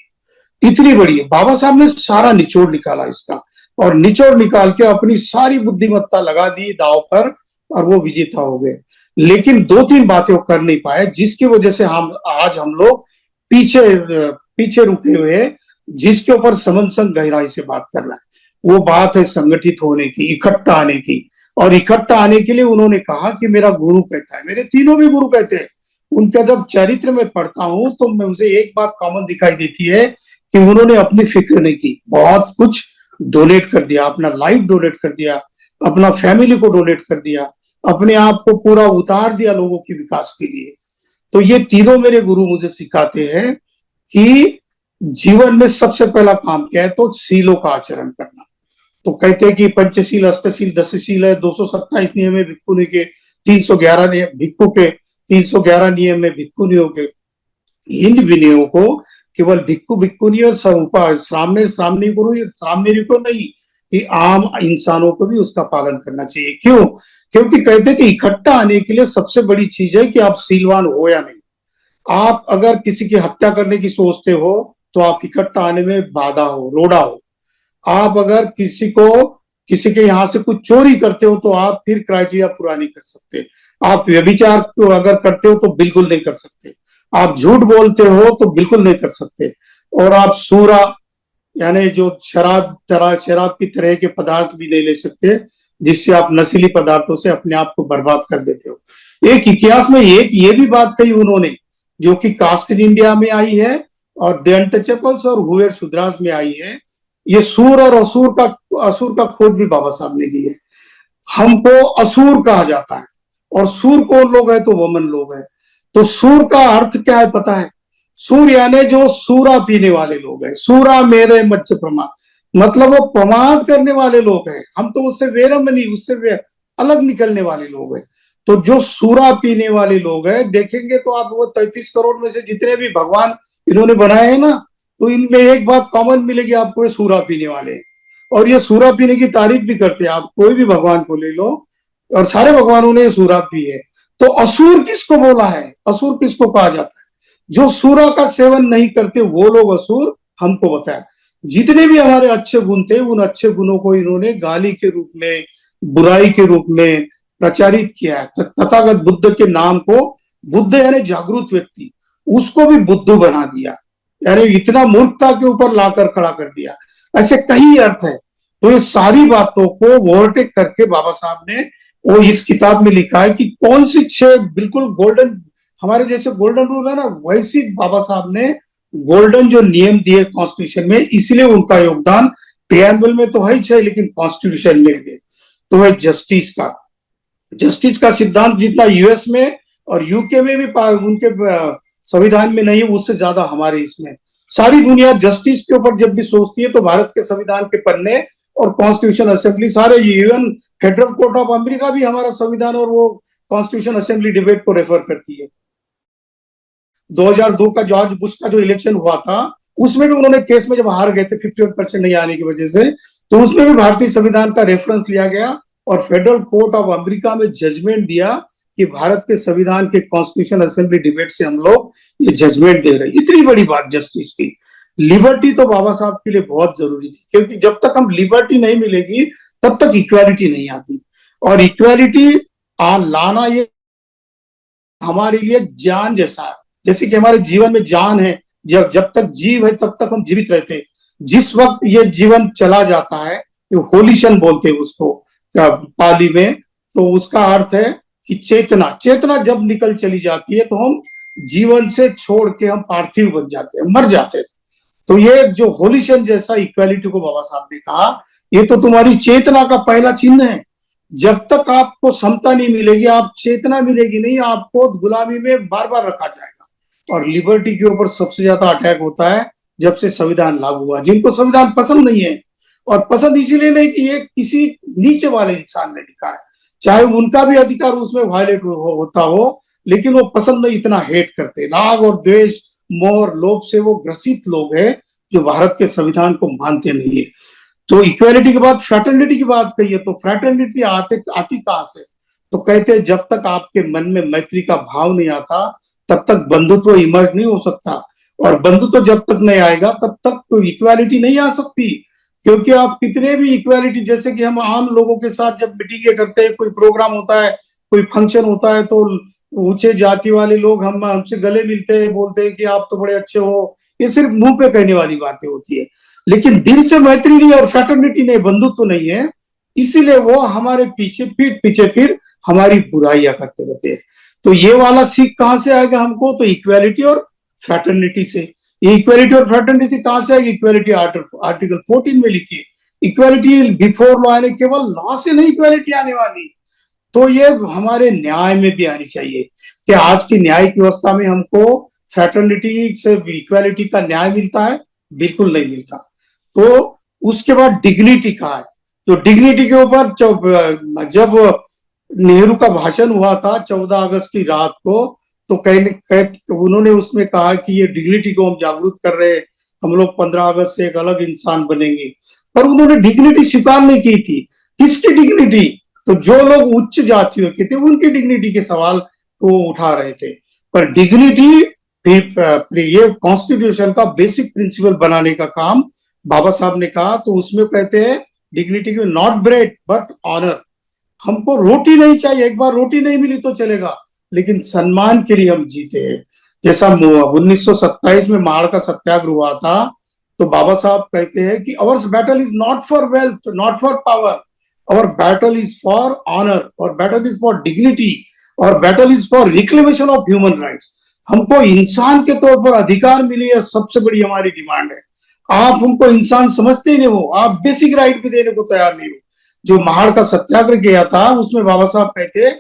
इतनी बड़ी है। बाबा साहब ने सारा निचोड़ निकाला इसका, और निचोड़ निकाल के अपनी सारी बुद्धिमत्ता लगा दी दांव पर, और वो विजेता हो गए। लेकिन 2-3 बातें वो कर नहीं पाए, जिसकी वजह से हम लोग पीछे रुके हुए, जिसके ऊपर समन संग गहराई से बात करना है। वो बात है संगठित होने की, इकट्ठा आने की। और इकट्ठा आने के लिए उन्होंने कहा कि मेरा गुरु कहता है, मेरे तीनों भी गुरु कहते हैं। उनका जब चरित्र में पढ़ता हूं तो मुझे एक बात कॉमन दिखाई देती है कि उन्होंने अपनी फिक्र नहीं की, बहुत कुछ डोनेट कर दिया, अपना लाइफ डोनेट कर दिया, अपना फैमिली को डोनेट कर दिया, अपने आप को पूरा उतार दिया लोगों के विकास के लिए। तो ये तीनों मेरे गुरु मुझे सिखाते हैं कि जीवन में सबसे पहला काम क्या है, तो शीलों का आचरण करना। तो कहते हैं कि पंचशील, अष्टशील, दशशील है, 227 नियम है भिक्खुनी के, 311 नियम भिक्खु के, 311 नियम है भिक्खुनियों के। इन विनयों को केवल भिक्खु भिक्खुनी और श्रामणेर श्रामणी को नहीं, कि आम इंसानों को भी उसका पालन करना चाहिए। क्यों? क्योंकि कहते हैं कि इकट्ठा आने के लिए सबसे बड़ी चीज है कि आप शीलवान हो या नहीं। आप अगर किसी की हत्या करने की सोचते हो तो आप इकट्ठा आने में बाधा हो, रोड़ा हो। आप अगर किसी के यहां से कुछ चोरी करते हो तो आप फिर क्राइटेरिया पूरा नहीं कर सकते। आप व्यभिचार अगर करते हो तो बिल्कुल नहीं कर सकते। आप झूठ बोलते हो तो बिल्कुल नहीं कर सकते। और आप सूरा यानी जो शराब की तरह के पदार्थ भी नहीं ले सकते, जिससे आप नशीली पदार्थों से अपने आप को बर्बाद कर देते हो। एक इतिहास में एक ये भी बात कही उन्होंने, जो कि कास्ट इन इंडिया में आई है और द अनटचेबल्स और हुएर शुद्रास में आई है। ये सूर और असुर का खोज भी बाबा साहब ने की है। हमको असुर कहा जाता है, और सूर कौन लोग है, तो वमन लोग है। तो सूर का अर्थ क्या है पता है? सूर यानी जो सूरा पीने वाले लोग हैं। सूरा मेरे मच्छ प्रमाद, मतलब वो प्रमाद करने वाले लोग हैं। हम तो उससे वेरम नहीं, उससे अलग निकलने वाले लोग हैं। तो जो सूरा पीने वाले लोग हैं, देखेंगे तो आप वो 33 करोड़ में से जितने भी भगवान इन्होंने बनाए हैं ना, तो इनमें एक बात कॉमन मिलेगी आपको, ये सूरा पीने वाले हैं। और ये सूरा पीने की तारीफ भी करते हैं। आप कोई भी भगवान को ले लो, और सारे भगवानों ने सूरा पी है। तो असुर किसको बोला है, असुर किसको कहा जाता है? जो सूरा का सेवन नहीं करते वो लोग असुर हमको बताया। जितने भी हमारे अच्छे गुण थे, उन अच्छे गुणों को इन्होंने गाली के रूप में, बुराई के रूप में प्रचारित किया है। तथागत बुद्ध के नाम को, बुद्ध यानी जागरूक व्यक्ति, उसको भी बुद्धू बना दिया, यानी इतना मूर्खता के ऊपर लाकर खड़ा कर दिया। ऐसे कई अर्थ है। तो ये सारी बातों को ओवरटेक करके बाबा साहब ने वो इस किताब में लिखा है कि कौन सी 6 बिल्कुल गोल्डन, हमारे जैसे गोल्डन रूल है ना, वैसी बाबा साहब ने गोल्डन जो नियम दिए कॉन्स्टिट्यूशन में। इसलिए उनका योगदान प्रियम्बल में तो है ही 6, लेकिन कॉन्स्टिट्यूशन में भी। तो है जस्टिस का सिद्धांत जितना यूएस में और यूके में भी उनके संविधान में नहीं, उससे ज्यादा हमारे इसमें। सारी दुनिया जस्टिस के ऊपर जब भी सोचती है तो भारत के संविधान के पन्ने और कॉन्स्टिट्यूशन असेंबली, सारे even federal court of America भी हमारा संविधान और वो कॉन्स्टिट्यूशन असेंबली डिबेट को रेफर करती है। 2002 का जॉर्ज बुश का जो इलेक्शन हुआ था, उसमें भी उन्होंने केस में जब हार गए थे 51% नहीं आने की वजह से, तो उसमें भी भारतीय संविधान का रेफरेंस लिया गया और फेडरल कोर्ट ऑफ अमेरिका में जजमेंट दिया कि भारत के संविधान के कॉन्स्टिट्यूशन असेंबली डिबेट से हम लोग ये जजमेंट दे रहे हैं। इतनी बड़ी बात जस्टिस की। लिबर्टी तो बाबा साहब के लिए बहुत जरूरी थी, क्योंकि जब तक हम लिबर्टी नहीं मिलेगी तब तक इक्वालिटी नहीं आती। और इक्वालिटी लाना ये हमारे लिए जान जैसा है। जैसे कि हमारे जीवन में जान है, जब तक जीव है तब तक हम जीवित रहते हैं। जिस वक्त ये जीवन चला जाता है, होलिशन बोलते हैं उसको पाली में, तो उसका अर्थ है कि चेतना जब निकल चली जाती है तो हम जीवन से छोड़ के हम पार्थिव बन जाते हैं, मर जाते हैं। तो ये जो होलिशन जैसा इक्वालिटी को बाबा साहब ने कहा, ये तो तुम्हारी चेतना का पहला चिन्ह है। जब तक आपको समता नहीं मिलेगी, आप चेतना मिलेगी नहीं, आपको गुलामी में बार बार रखा जाएगा। और लिबर्टी के ऊपर सबसे ज्यादा अटैक होता है जब से संविधान लागू हुआ। जिनको संविधान पसंद नहीं है, और पसंद इसीलिए नहीं कि ये किसी नीचे वाले इंसान ने लिखा है, चाहे उनका भी अधिकार उसमें वायलेट होता हो, लेकिन वो पसंद नहीं, इतना हेट करते। राग और द्वेष, मोह, लोभ से वो ग्रसित लोग हैं जो भारत के संविधान को मानते नहीं है। तो इक्वालिटी के बाद फ्रैटर्निटी की बात कही है, तो फ्रैटर्निटी आती कहां से? तो कहते हैं जब तक आपके मन में मैत्री का भाव नहीं आता तब तक बंधुत्व इमर्ज नहीं हो सकता, और बंधुत्व जब तक नहीं आएगा तब तक तो इक्वालिटी नहीं आ सकती। क्योंकि आप कितने भी इक्वालिटी, जैसे कि हम आम लोगों के साथ जब मीटिंगें करते हैं, कोई प्रोग्राम होता है, कोई फंक्शन होता है, तो ऊंचे जाति वाले लोग हमसे गले मिलते हैं, बोलते हैं कि आप तो बड़े अच्छे हो। ये सिर्फ मुंह पे कहने वाली बातें होती है, लेकिन दिल से मैत्री नहीं और फ्रैटर्निटी नहीं, बंधुत्व नहीं है। इसीलिए वो हमारे पीठ पीछे फिर हमारी बुराइयां करते रहते हैं। तो ये वाला सीख कहां से आएगा हमको? तो इक्वालिटी और फ्रैटर्निटी से। ये इक्वालिटी और फ्रैटर्निटी कहां से आएगी? इक्वालिटी आर्टिकल 14 में लिखी है इक्वालिटी बिफोर लॉ यानी केवल लॉ से नहीं इक्वालिटी आने वाली, तो ये हमारे न्याय में भी आनी चाहिए कि आज की न्यायिक व्यवस्था में हमको फ्रेटर्निटी से इक्वालिटी का न्याय मिलता है, बिल्कुल नहीं मिलता। तो उसके बाद डिग्निटी का है, तो डिग्निटी के ऊपर जब नेहरू का भाषण हुआ था 14 अगस्त की रात को, तो उन्होंने उसमें कहा कि ये डिग्निटी को हम जागरूक कर रहे हैं, हम लोग 15 अगस्त से एक अलग इंसान बनेंगे, पर उन्होंने डिग्निटी स्वीकार नहीं की थी। किसकी डिग्निटी? तो जो लोग उच्च जातियों के थे उनकी डिग्निटी के सवाल को उठा रहे थे। पर डिग्निटी ये कॉन्स्टिट्यूशन का बेसिक प्रिंसिपल बनाने का काम बाबा साहब ने कहा, तो उसमें कहते हैं डिग्निटी के नॉट ब्रेड बट ऑनर। हमको रोटी नहीं चाहिए, एक बार रोटी नहीं मिली तो चलेगा, लेकिन सम्मान के लिए हम जीते हैं। जैसा 1927 में माड़ का सत्याग्रह हुआ था, तो बाबा साहब कहते हैं कि ours battle is not for wealth, not for power, our battle is for honor, और बैटल इज फॉर डिग्निटी, और battle is for reclamation of human rights. हमको इंसान के तौर पर अधिकार मिले, यह सबसे बड़ी हमारी डिमांड है। आप हमको इंसान समझते ही नहीं हो, आप बेसिक राइट भी देने को तैयार नहीं हो। जो महाड़ का सत्याग्रह किया था उसमें बाबा साहब कहते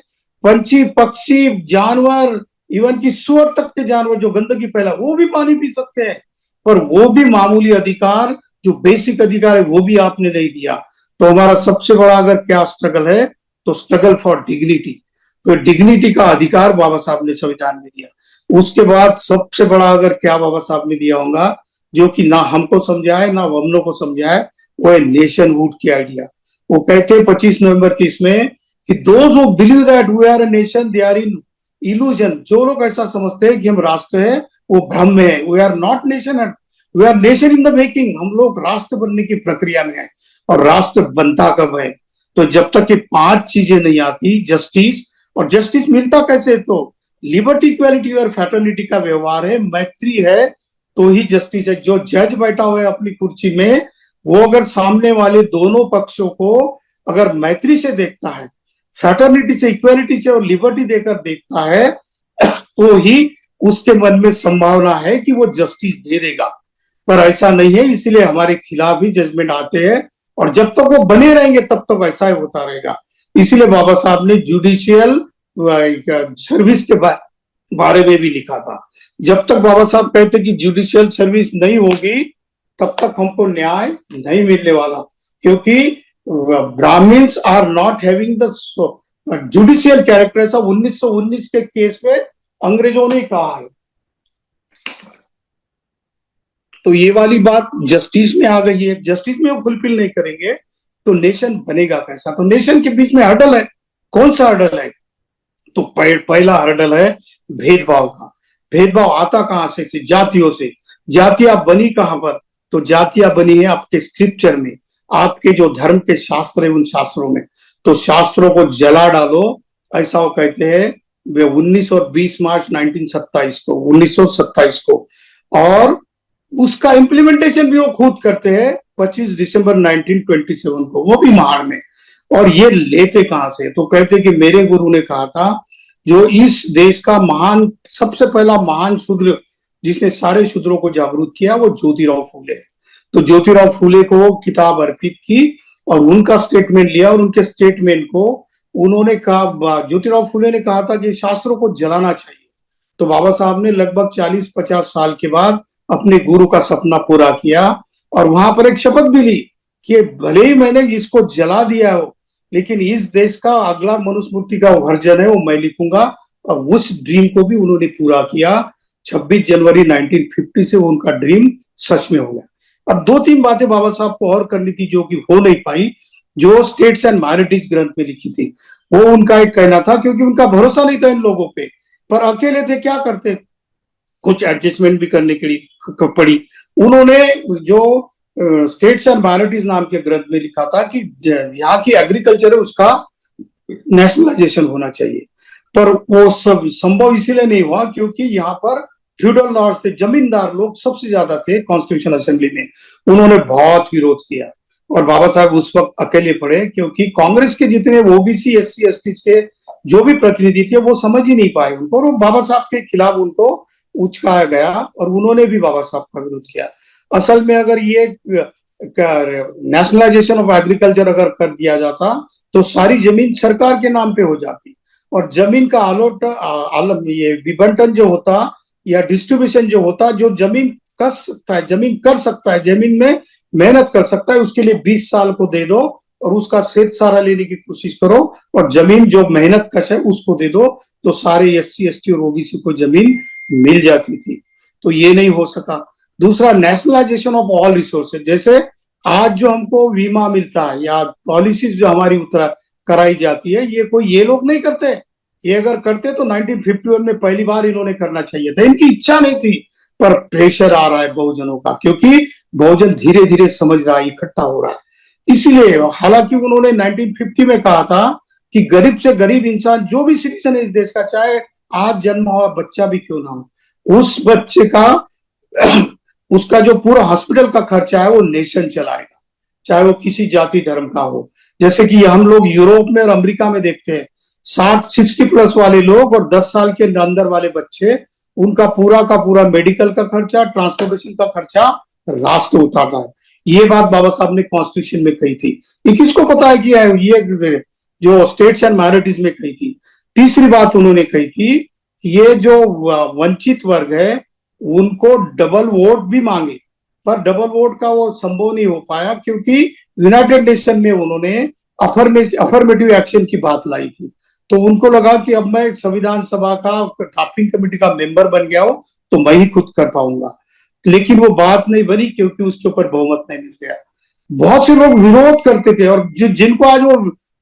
पंछी पक्षी जानवर, इवन की सुअर तक के जानवर जो गंदगी फैला वो भी पानी पी सकते हैं, पर वो भी मामूली अधिकार जो बेसिक अधिकार है वो भी आपने नहीं दिया। तो हमारा सबसे बड़ा अगर क्या स्ट्रगल है, तो स्ट्रगल फॉर डिग्निटी। तो डिग्निटी का अधिकार बाबा साहब ने संविधान में दिया। उसके बाद सबसे बड़ा अगर क्या बाबा साहब ने दिया होगा, जो कि ना हमको समझाए ना हम लोग को समझाए, वो है नेशनहुड की आइडिया। वो कहते हैं 25 नवंबर की इसमें कि those who believe that we are a nation they are in illusion. जो लोग ऐसा समझते हैं कि हम राष्ट्र है वो भ्रम में है। We are not nation, we are nation in the making. हम लोग राष्ट्र बनने की प्रक्रिया में है, और राष्ट्र बनता कब है? तो जब तक ये 5 चीजें नहीं आती, जस्टिस, और जस्टिस मिलता कैसे? तो लिबर्टी, इक्वालिटी और फ्रेटर्निटी का व्यवहार है, मैत्री है, तो ही जस्टिस है। जो जज बैठा हुआ है अपनी कुर्सी में, वो अगर सामने वाले दोनों पक्षों को अगर मैत्री से देखता है, फ्रेटर्निटी से, इक्वालिटी से और लिबर्टी देकर देखता है, तो ही उसके मन में संभावना है कि वो जस्टिस दे देगा। पर ऐसा नहीं है, इसलिए हमारे खिलाफ ही जजमेंट आते हैं, और जब तक वो बने रहेंगे तब तक ऐसा ही होता रहेगा। इसलिए बाबा साहब ने जुडिशियल सर्विस के बारे में भी लिखा था। जब तक बाबा साहब कहते कि जुडिशियल सर्विस नहीं होगी तब तक हमको न्याय नहीं मिलने वाला, क्योंकि Brahmans are not having the judicial character. ऐसा 1919 के केस में अंग्रेजों ने कहा है। तो ये वाली बात जस्टिस में आ गई है। जस्टिस में वो फुलफिल नहीं करेंगे तो नेशन बनेगा कैसा? तो नेशन के बीच में हर्डल है। कौन सा हर्डल है? तो पहला हर्डल है भेदभाव का। भेदभाव आता कहां से? जातियों से। जातियां बनी कहां पर? तो जातियां बनी है आपके स्क्रिप्चर में, आपके जो धर्म के शास्त्र है उन शास्त्रों में। तो शास्त्रों को जला डालो, ऐसा वो कहते हैं 19 और 20 मार्च 1927 को, और उसका इम्प्लीमेंटेशन भी वो खुद करते हैं 25 दिसंबर 1927 को, वो भी महाड़ में। और ये लेते कहां से? तो कहते कि मेरे गुरु ने कहा था, जो इस देश का महान, सबसे पहला महान शूद्र जिसने सारे शूद्रों को जागरूक किया, वो ज्योतिराव फूले है। तो ज्योतिराव फूले को किताब अर्पित की और उनका स्टेटमेंट लिया, और उनके स्टेटमेंट को उन्होंने कहा, ज्योतिराव फूले ने कहा था कि शास्त्रों को जलाना चाहिए। तो बाबा साहब ने लगभग 40-50 साल के बाद अपने गुरु का सपना पूरा किया, और वहां पर एक शपथ भी ली कि भले ही मैंने इसको जला दिया हो, लेकिन इस देश का अगला मनुस्मृति का वर्जन है वो मैं लिखूंगा। और उस ड्रीम को भी उन्होंने पूरा किया। 26 जनवरी 1950 से उनका ड्रीम सच में हो गया। अब 2-3 बातें बाबा साहब को और करनी थी जो कि हो नहीं पाई, जो स्टेट्स एंड माइनॉरिटीज ग्रंथ में लिखी थी। वो उनका एक कहना था, क्योंकि उनका भरोसा नहीं था इन लोगों पे, पर अकेले थे, क्या करते, कुछ एडजस्टमेंट भी करने के लिए पड़ी। उन्होंने जो स्टेट्स एंड माइनॉरिटीज नाम के ग्रंथ में लिखा था कि यहाँ की एग्रीकल्चर है उसका नेशनलाइजेशन होना चाहिए, पर वो सब संभव इसीलिए नहीं हुआ क्योंकि यहाँ पर फ्यूडल लॉर्ड्स थे, जमींदार लोग सबसे ज्यादा थे कॉन्स्टिट्यूशन असेंबली में। उन्होंने बहुत विरोध किया, और बाबा साहब उस वक्त अकेले पड़े, क्योंकि कांग्रेस के जितने ओबीसी SC ST के जो भी प्रतिनिधि थे वो समझ ही नहीं पाए उनको, और बाबा साहब के खिलाफ उनको उचकाया गया, और उन्होंने भी बाबा साहब का विरोध किया। असल में अगर ये नेशनलाइजेशन ऑफ एग्रीकल्चर अगर कर दिया जाता तो सारी जमीन सरकार के नाम पे हो जाती, और जमीन का आलम ये विबंटन जो होता या डिस्ट्रीब्यूशन जो होता, जो जमीन कर सकता है, जमीन कर सकता है, जमीन में मेहनत कर सकता है, उसके लिए 20 साल को दे दो और उसका सेठ सारा लेने की कोशिश करो, और जमीन जो मेहनत कश है उसको दे दो, तो सारे SC ST और OBC को जमीन मिल जाती थी। तो ये नहीं हो सका। दूसरा, नेशनलाइजेशन ऑफ ऑल रिसोर्सेज, जैसे आज जो हमको बीमा मिलता है या पॉलिसीज जो हमारी उतरा कराई जाती है, ये लोग नहीं करते। ये अगर करते तो 1951 में पहली बार इन्होंने करना चाहिए था, इनकी इच्छा नहीं थी, पर प्रेशर आ रहा है बहुजनों का, क्योंकि बहुजन धीरे धीरे समझ रहा है, इकट्ठा हो रहा है। इसलिए हालांकि उन्होंने 1950 में कहा था कि गरीब से गरीब इंसान जो भी सिटीजन है इस देश का, चाहे आज जन्म हुआ बच्चा भी क्यों ना हो, उस बच्चे का उसका जो पूरा हॉस्पिटल का खर्चा है वो नेशन चलाएगा, चाहे वो किसी जाति धर्म का हो। जैसे कि हम लोग यूरोप में और अमेरिका में देखते हैं, 60 वाले लोग और 10 साल के अंदर वाले बच्चे, उनका पूरा का पूरा मेडिकल का खर्चा, ट्रांसपोर्टेशन का खर्चा राष्ट्र उठाता है। ये बात बाबा साहब ने कॉन्स्टिट्यूशन में कही थी। ये किसको पता है कि ये जो स्टेट्स एंड माइनॉरिटीज में कही थी। तीसरी बात उन्होंने कही थी कि ये जो वंचित वर्ग है उनको डबल वोट भी मांगे, पर डबल वोट का वो संभव नहीं हो पाया, क्योंकि यूनाइटेड नेशन में उन्होंने अफर्मेटिव एक्शन की बात लाई थी। तो उनको लगा कि अब मैं संविधान सभा का ड्राफ्टिंग कमेटी का मेंबर बन गया हूं तो मैं ही खुद कर पाऊंगा, लेकिन वो बात नहीं बनी, क्योंकि उसके ऊपर बहुमत नहीं मिल गया। बहुत से लोग विरोध करते थे, और जिनको आज वो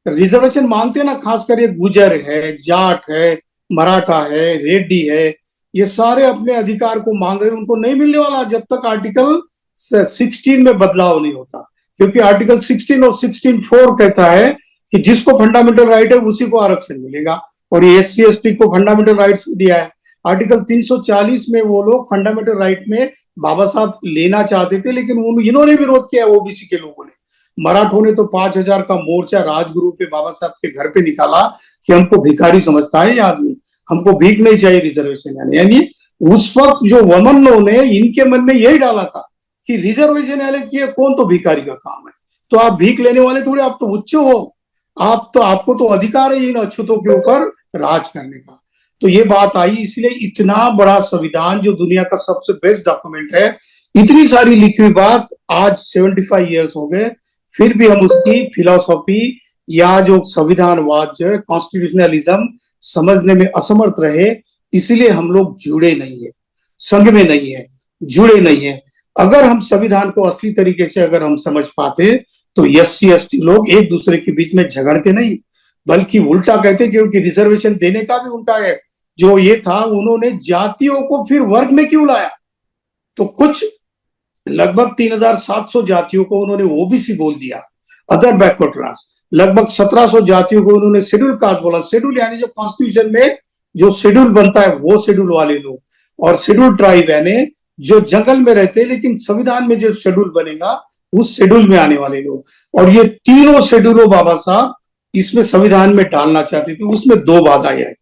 रिजर्वेशन मांगते ना, खासकर ये गुजर है, जाट है, मराठा है, रेड्डी है, ये सारे अपने अधिकार को मांग रहे हैं, उनको नहीं मिलने वाला जब तक आर्टिकल 16 में बदलाव नहीं होता। क्योंकि आर्टिकल 16 और 16(4) कहता है कि जिसको फंडामेंटल राइट है उसी को आरक्षण मिलेगा, और ये SC ST को फंडामेंटल राइट्स दिया है। आर्टिकल 340 में वो लोग फंडामेंटल राइट में बाबा साहब लेना चाहते थे, लेकिन इन्होंने विरोध किया, OBC के लोगों ने। मराठों ने तो 5000 का मोर्चा राजगुरु पे बाबा साहब के घर पे निकाला कि हमको भिखारी समझता है ये आदमी, हमको भीख नहीं चाहिए रिजर्वेशन। यानी उस वक्त जो वमनों ने इनके मन में यही डाला था कि रिजर्वेशन यानी कि कौन तो भिखारी का काम है, तो आप भीख लेने वाले थोड़े, आप तो उच्च हो, आपको तो अधिकार है इन अछूतों के ऊपर राज करने का। तो ये बात आई, इसलिए इतना बड़ा संविधान जो दुनिया का सबसे बेस्ट डॉक्यूमेंट है, इतनी सारी लिखी हुई बात, आज 75 ईयर्स हो गए, फिर भी हम उसकी फिलॉसफी या जो संविधानवाद जो है, कॉन्स्टिट्यूशनलिज्म समझने में असमर्थ रहे। इसलिए हम लोग जुड़े नहीं है, संघ में नहीं है, जुड़े नहीं है। अगर हम संविधान को असली तरीके से अगर हम समझ पाते तो SC ST लोग एक दूसरे के बीच में झगड़ते नहीं, बल्कि उल्टा कहते, क्योंकि रिजर्वेशन देने का भी उनका है जो ये था, उन्होंने जातियों को फिर वर्ग में क्यों लाया, तो कुछ लगभग 3700 जातियों को उन्होंने OBC बोल दिया, अदर बैकवर्ड क्लास। लगभग 1700 जातियों को उन्होंने शेड्यूल कास्ट बोला। शेड्यूल यानी जो कॉन्स्टिट्यूशन में जो शेड्यूल बनता है वो शेड्यूल वाले लोग, और शेड्यूल ट्राइब यानी जो जंगल में रहते हैं लेकिन संविधान में जो शेड्यूल बनेगा उस शेड्यूल में आने वाले लोग। और ये तीनों शेड्यूलों बाबा साहब इसमें संविधान में डालना चाहते थे। उसमें 2 बाधाएं आई।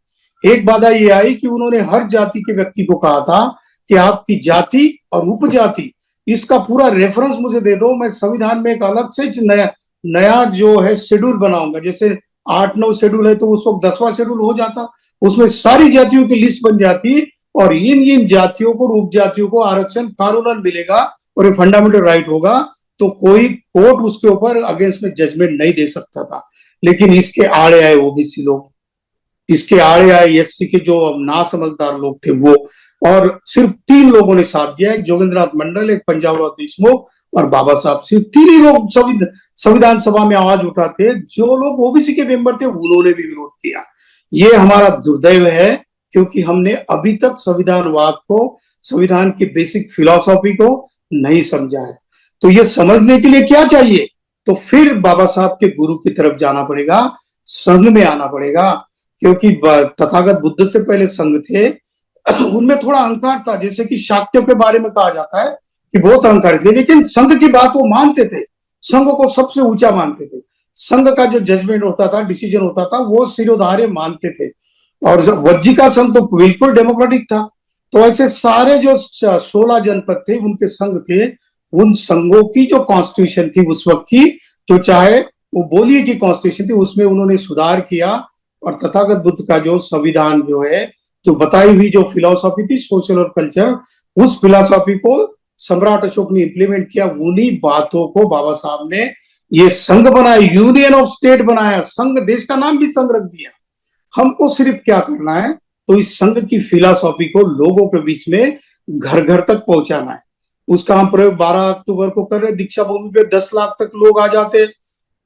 एक बाधा ये आई कि उन्होंने हर जाति के व्यक्ति को कहा था कि आपकी जाति और उपजाति इसका पूरा रेफरेंस मुझे दे दो, मैं संविधान में एक अलग से नया जो है शेड्यूल बनाऊंगा। जैसे 8-9 शेड्यूल है तो उस वक्त 10वां शेड्यूल हो जाता, उसमें सारी जातियों की लिस्ट बन जाती, और इन जातियों को, उपजातियों को आरक्षण कानूनन मिलेगा और ये फंडामेंटल राइट होगा, तो कोई कोर्ट उसके ऊपर अगेंस्ट में जजमेंट नहीं दे सकता था। लेकिन इसके आड़े आए OBC लोग, इसके आड़े आए SC के जो ना समझदार लोग थे वो, और सिर्फ 3 लोगों ने साथ दिया, एक जोगेंद्रनाथ मंडल, एक पंजाबराव देशमुख और बाबा साहब। सिर्फ 3 ही लोग संविधान सभा में आवाज उठाते। जो लोग OBC के मेंबर थे उन्होंने भी विरोध किया। ये हमारा दुर्दैव है, क्योंकि हमने अभी तक संविधानवाद को, संविधान की बेसिक फिलॉसफी को नहीं समझा है। तो ये समझने के लिए क्या चाहिए, तो फिर बाबा साहब के गुरु की तरफ जाना पड़ेगा, संघ में आना पड़ेगा। क्योंकि तथागत बुद्ध से पहले संघ थे, उनमें थोड़ा अहंकार था। जैसे कि शाक्यों के बारे में कहा जाता है कि बहुत अहंकारी थे, लेकिन संघ की बात वो मानते थे, संघ को सबसे ऊंचा मानते थे। संघ का जो जजमेंट होता था, डिसीजन होता था, वो सिरोधार्य मानते थे। और वज्जिका संघ तो बिल्कुल डेमोक्रेटिक था। तो ऐसे सारे जो 16 जनपद थे उनके संघ थे, उन संघों की जो कॉन्स्टिट्यूशन थी उस वक्त की, जो चाहे वो बोलिए कि कॉन्स्टिट्यूशन थी, उसमें उन्होंने सुधार किया। और तथागत बुद्ध का जो संविधान जो है, जो बताई हुई जो फिलोसॉफी थी सोशल और कल्चर, उस फिलोसॉफी को सम्राट अशोक ने इंप्लीमेंट किया। उन्हीं बातों को बाबा साहब ने ये संघ बनाया, यूनियन ऑफ स्टेट बनाया, संघ, देश का नाम भी संघ रख दिया। हमको सिर्फ क्या करना है, तो इस संघ की फिलॉसफी को लोगों के बीच में घर घर तक पहुंचाना है। उसका हम प्रयोग 12 अक्टूबर को कर रहे। दीक्षा भूमि पे 10 लाख तक लोग आ जाते हैं,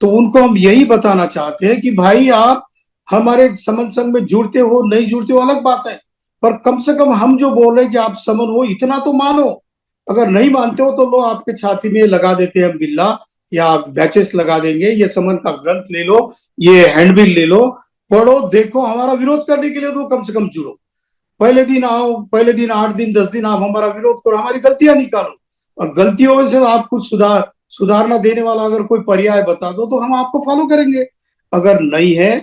तो उनको हम यही बताना चाहते हैं कि भाई आप हमारे समन संघ में जुड़ते हो नहीं जुड़ते हो अलग बात है, पर कम से कम हम जो बोल रहे हैं कि आप समन हो, इतना तो मानो। अगर नहीं मानते हो तो लो, आपके छाती में लगा देते हैं बिल्ला, या बैचेस लगा देंगे, ये समन का ग्रंथ ले लो, ये हैंडबिल ले लो, पढ़ो, देखो। हमारा विरोध करने के लिए तो कम से कम जुड़ो। पहले दिन आओ, पहले दिन 8 दिन 10 दिन आप हमारा विरोध करो, हमारी गलतियां निकालो, और गलतियों से आप कुछ सुधारना देने वाला अगर कोई पर्याय बता दो तो हम आपको फॉलो करेंगे। अगर नहीं है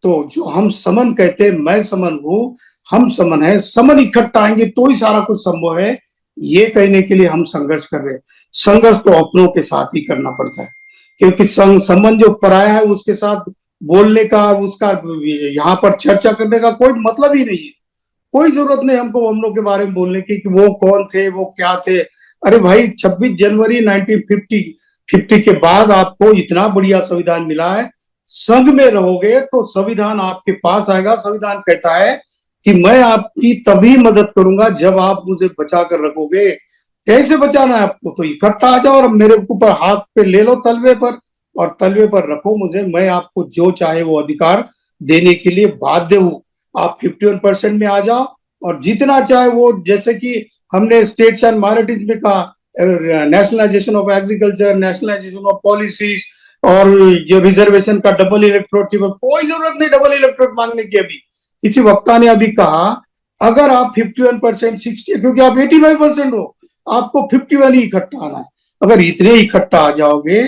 तो जो हम समन कहते हैं, मैं समन हूं, हम समन है, समन इकट्ठा आएंगे तो ही सारा कुछ संभव है, ये कहने के लिए हम संघर्ष कर रहे हैं। संघर्ष तो अपनों के साथ ही करना पड़ता है, क्योंकि संबंध जो पराया है उसके साथ बोलने का, उसका यहाँ पर चर्चा करने का कोई मतलब ही नहीं है। कोई जरूरत नहीं हमको हम लोग के बारे में बोलने की कि वो कौन थे, वो क्या थे। अरे भाई, 26 जनवरी 1950 के बाद आपको इतना बढ़िया संविधान मिला है। संघ में रहोगे तो संविधान आपके पास आएगा। संविधान कहता है कि मैं आपकी तभी मदद करूंगा जब आप मुझे बचा कर रखोगे। कैसे बचाना है आपको, तो इकट्ठा आ जाओ और मेरे ऊपर हाथ पे ले लो तलवे पर, और तलवे पर रखो मुझे। मैं आपको जो चाहे वो अधिकार देने के लिए बाध्य हूं। आप 51% में आ जाओ और जितना चाहे वो, जैसे कि हमने स्टेट्स एंड माइनॉरिटीज में कहा, nationalisation of agriculture, nationalisation of policies, और जो रिजर्वेशन का डबल इलेक्टोरेट, कोई जरूरत नहीं डबल इलेक्टोरेट मांगने की। अभी किसी वक्ता ने अभी कहा अगर आप 51% 60, क्योंकि आप 85% हो, आपको 51 ही इकट्ठा आना है। अगर इतने इकट्ठा आ जाओगे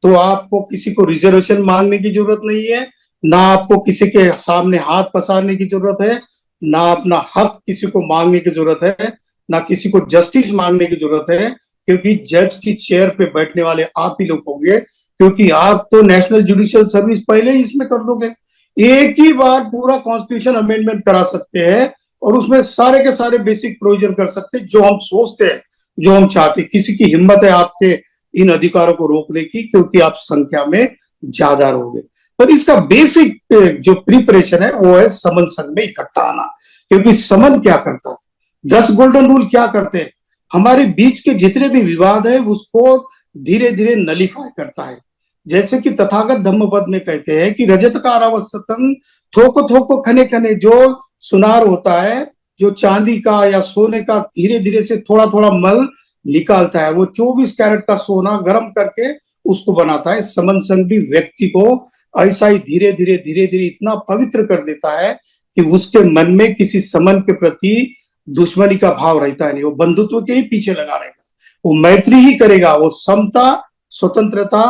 तो आपको किसी को रिजर्वेशन मांगने की जरूरत नहीं है, ना आपको किसी के सामने हाथ पसारने की जरूरत है, ना अपना हक किसी को मांगने की जरूरत है, ना किसी को जस्टिस मांगने की जरूरत है, क्योंकि जज की चेयर पे बैठने वाले आप ही लोग होंगे। क्योंकि आप तो नेशनल जुडिशियल सर्विस पहले ही इसमें कर दोगे। एक ही बार पूरा कॉन्स्टिट्यूशन अमेंडमेंट करा सकते हैं और उसमें सारे के सारे बेसिक प्रोविजन कर सकते हैं जो हम सोचते हैं, जो हम चाहते हैं। किसी की हिम्मत है आपके इन अधिकारों को रोकने की, क्योंकि आप संख्या में ज्यादा रहोगे। पर इसका बेसिक जो प्रिपरेशन है वो है समन संघ में इकट्ठा आना। क्योंकि समन क्या करता है, 10 गोल्डन रूल क्या करते हैं, हमारे बीच के जितने भी विवाद है उसको धीरे धीरे नलीफाई करता है। जैसे कि तथागत धम्मपद में कहते हैं कि रजत का अरावसतन थोको थोको खने खने, जो सुनार होता है, जो चांदी का या सोने का धीरे धीरे से थोड़ा थोड़ा मल निकालता है, वो 24 कैरेट का सोना गर्म करके उसको बनाता है। समन संघ भी व्यक्ति को ऐसा ही धीरे धीरे इतना पवित्र कर देता है कि उसके मन में किसी समन के प्रति दुश्मनी का भाव रहता है नहीं। वो बंधुत्व के ही पीछे लगा रहेगा, वो मैत्री ही करेगा, वो समता, स्वतंत्रता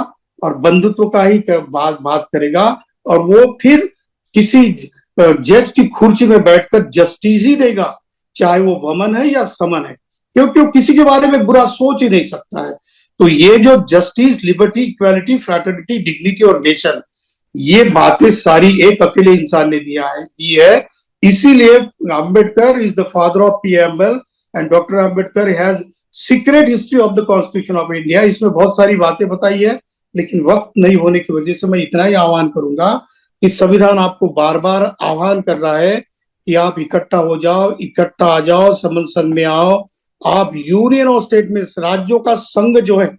और बंधुत्व का ही बात करेगा। और वो फिर किसी जज की कुर्सी में बैठकर जस्टिस ही देगा, चाहे वो वमन है या समन है, क्योंकि वो किसी के बारे में बुरा सोच ही नहीं सकता है। तो ये जो justice, liberty, equality, fraternity, dignity और नेशन, ये बातें सारी एक अकेले इंसान ने दी है। इसीलिए Ambedkar is the father of preamble and doctor Ambedkar has secret history of the constitution of India. इसमें बहुत सारी बातें बताई है, लेकिन वक्त नहीं होने की वजह से मैं इतना ही आह्वान करूंगा कि संविधान आपको बार बार आह्वान कर रहा है कि आप इकट्ठा हो जाओ, इकट्ठा आ जाओ, समन संघ में आओ। आप यूनियन ऑफ स्टेट में, राज्यों का संघ जो है,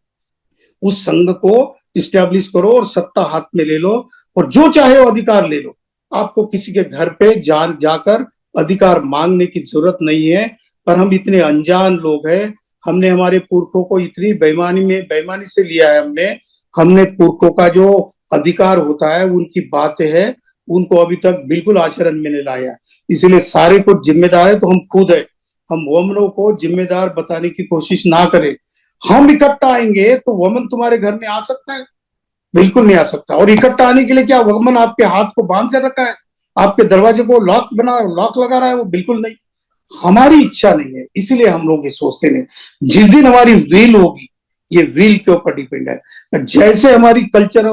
उस संघ को इस्टेब्लिश करो और सत्ता हाथ में ले लो और जो चाहे वो अधिकार ले लो। आपको किसी के घर पे जाकर अधिकार मांगने की जरूरत नहीं है। पर हम इतने अनजान लोग हैं, हमने हमारे पुरखों को इतनी बेईमानी से लिया है। हमने पुरखों का जो अधिकार होता है, उनकी बातें है, उनको अभी तक बिल्कुल आचरण में नहीं लाया। इसलिए सारे को जिम्मेदार है तो हम खुद है। हम वमनों को जिम्मेदार बताने की कोशिश ना करें। हम इकट्ठा आएंगे तो वमन तुम्हारे घर में आ सकता है? बिल्कुल नहीं आ सकता। और इकट्ठा आने के लिए क्या वमन आपके हाथ को बांध कर रखा है, आपके दरवाजे को लॉक लगा रहा है? वो बिल्कुल नहीं। हमारी इच्छा नहीं है, इसलिए हम लोग ये सोचते नहीं। जिस दिन हमारी विल होगी, ये विल के ऊपर डिपेंड है। जैसे हमारी कल्चर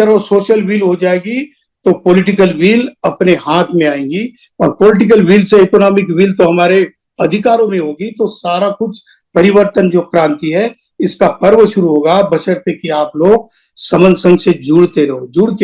और सोशल विल हो जाएगी तो पॉलिटिकल विल अपने हाथ में आएंगी, और political will say economic will तो हमारे अधिकारों में होगी, तो सारा कुछ परिवर्तन जो क्रांति है इसका पर्व शुरू होगा, बशर्ते कि आप लोग समन संघ से जुड़ के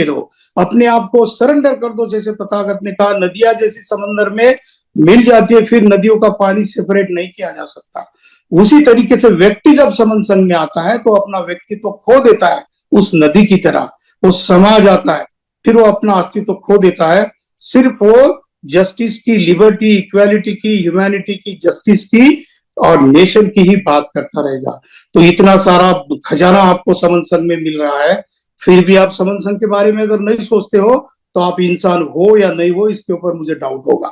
रहो, अपने आप को सरेंडर कर दो। जैसे तथागत ने कहा, नदियां जैसी समंदर में मिल जाती है, फिर नदियों का पानी सेपरेट नहीं किया जा सकता। उसी तरीके से व्यक्ति जब समन संघ में आता है तो अपना व्यक्तित्व खो देता है उस नदी की तरह, वो समा जाता है, फिर वो अपना अस्तित्व खो देता है। सिर्फ वो जस्टिस की, लिबर्टी, इक्वालिटी की, ह्यूमैनिटी की, जस्टिस की और नेशन की ही बात करता रहेगा। तो इतना सारा खजाना आपको समन संघ में मिल रहा है, फिर भी आप समन संघ के बारे में अगर नहीं सोचते हो तो आप इंसान हो या नहीं हो, इसके ऊपर मुझे डाउट होगा।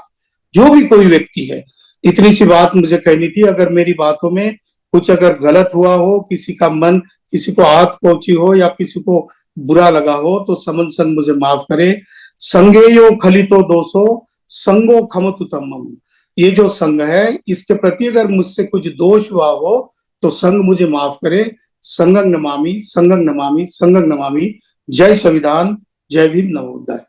जो भी कोई व्यक्ति है, इतनी सी बात मुझे कहनी थी। अगर मेरी बातों में कुछ अगर गलत हुआ हो, किसी का मन, किसी को आग पहुंची हो या किसी को बुरा लगा हो, तो समन संघ मुझे माफ करे। संगेयो खलितो दोषो संगो खमतु तम्मम। ये जो संघ है इसके प्रति अगर मुझसे कुछ दोष हुआ हो तो संघ मुझे माफ करे। संघं नमामि, संघं नमामि, संघं नमामि। जय संविधान, जय भीम, नमो बुद्धाय।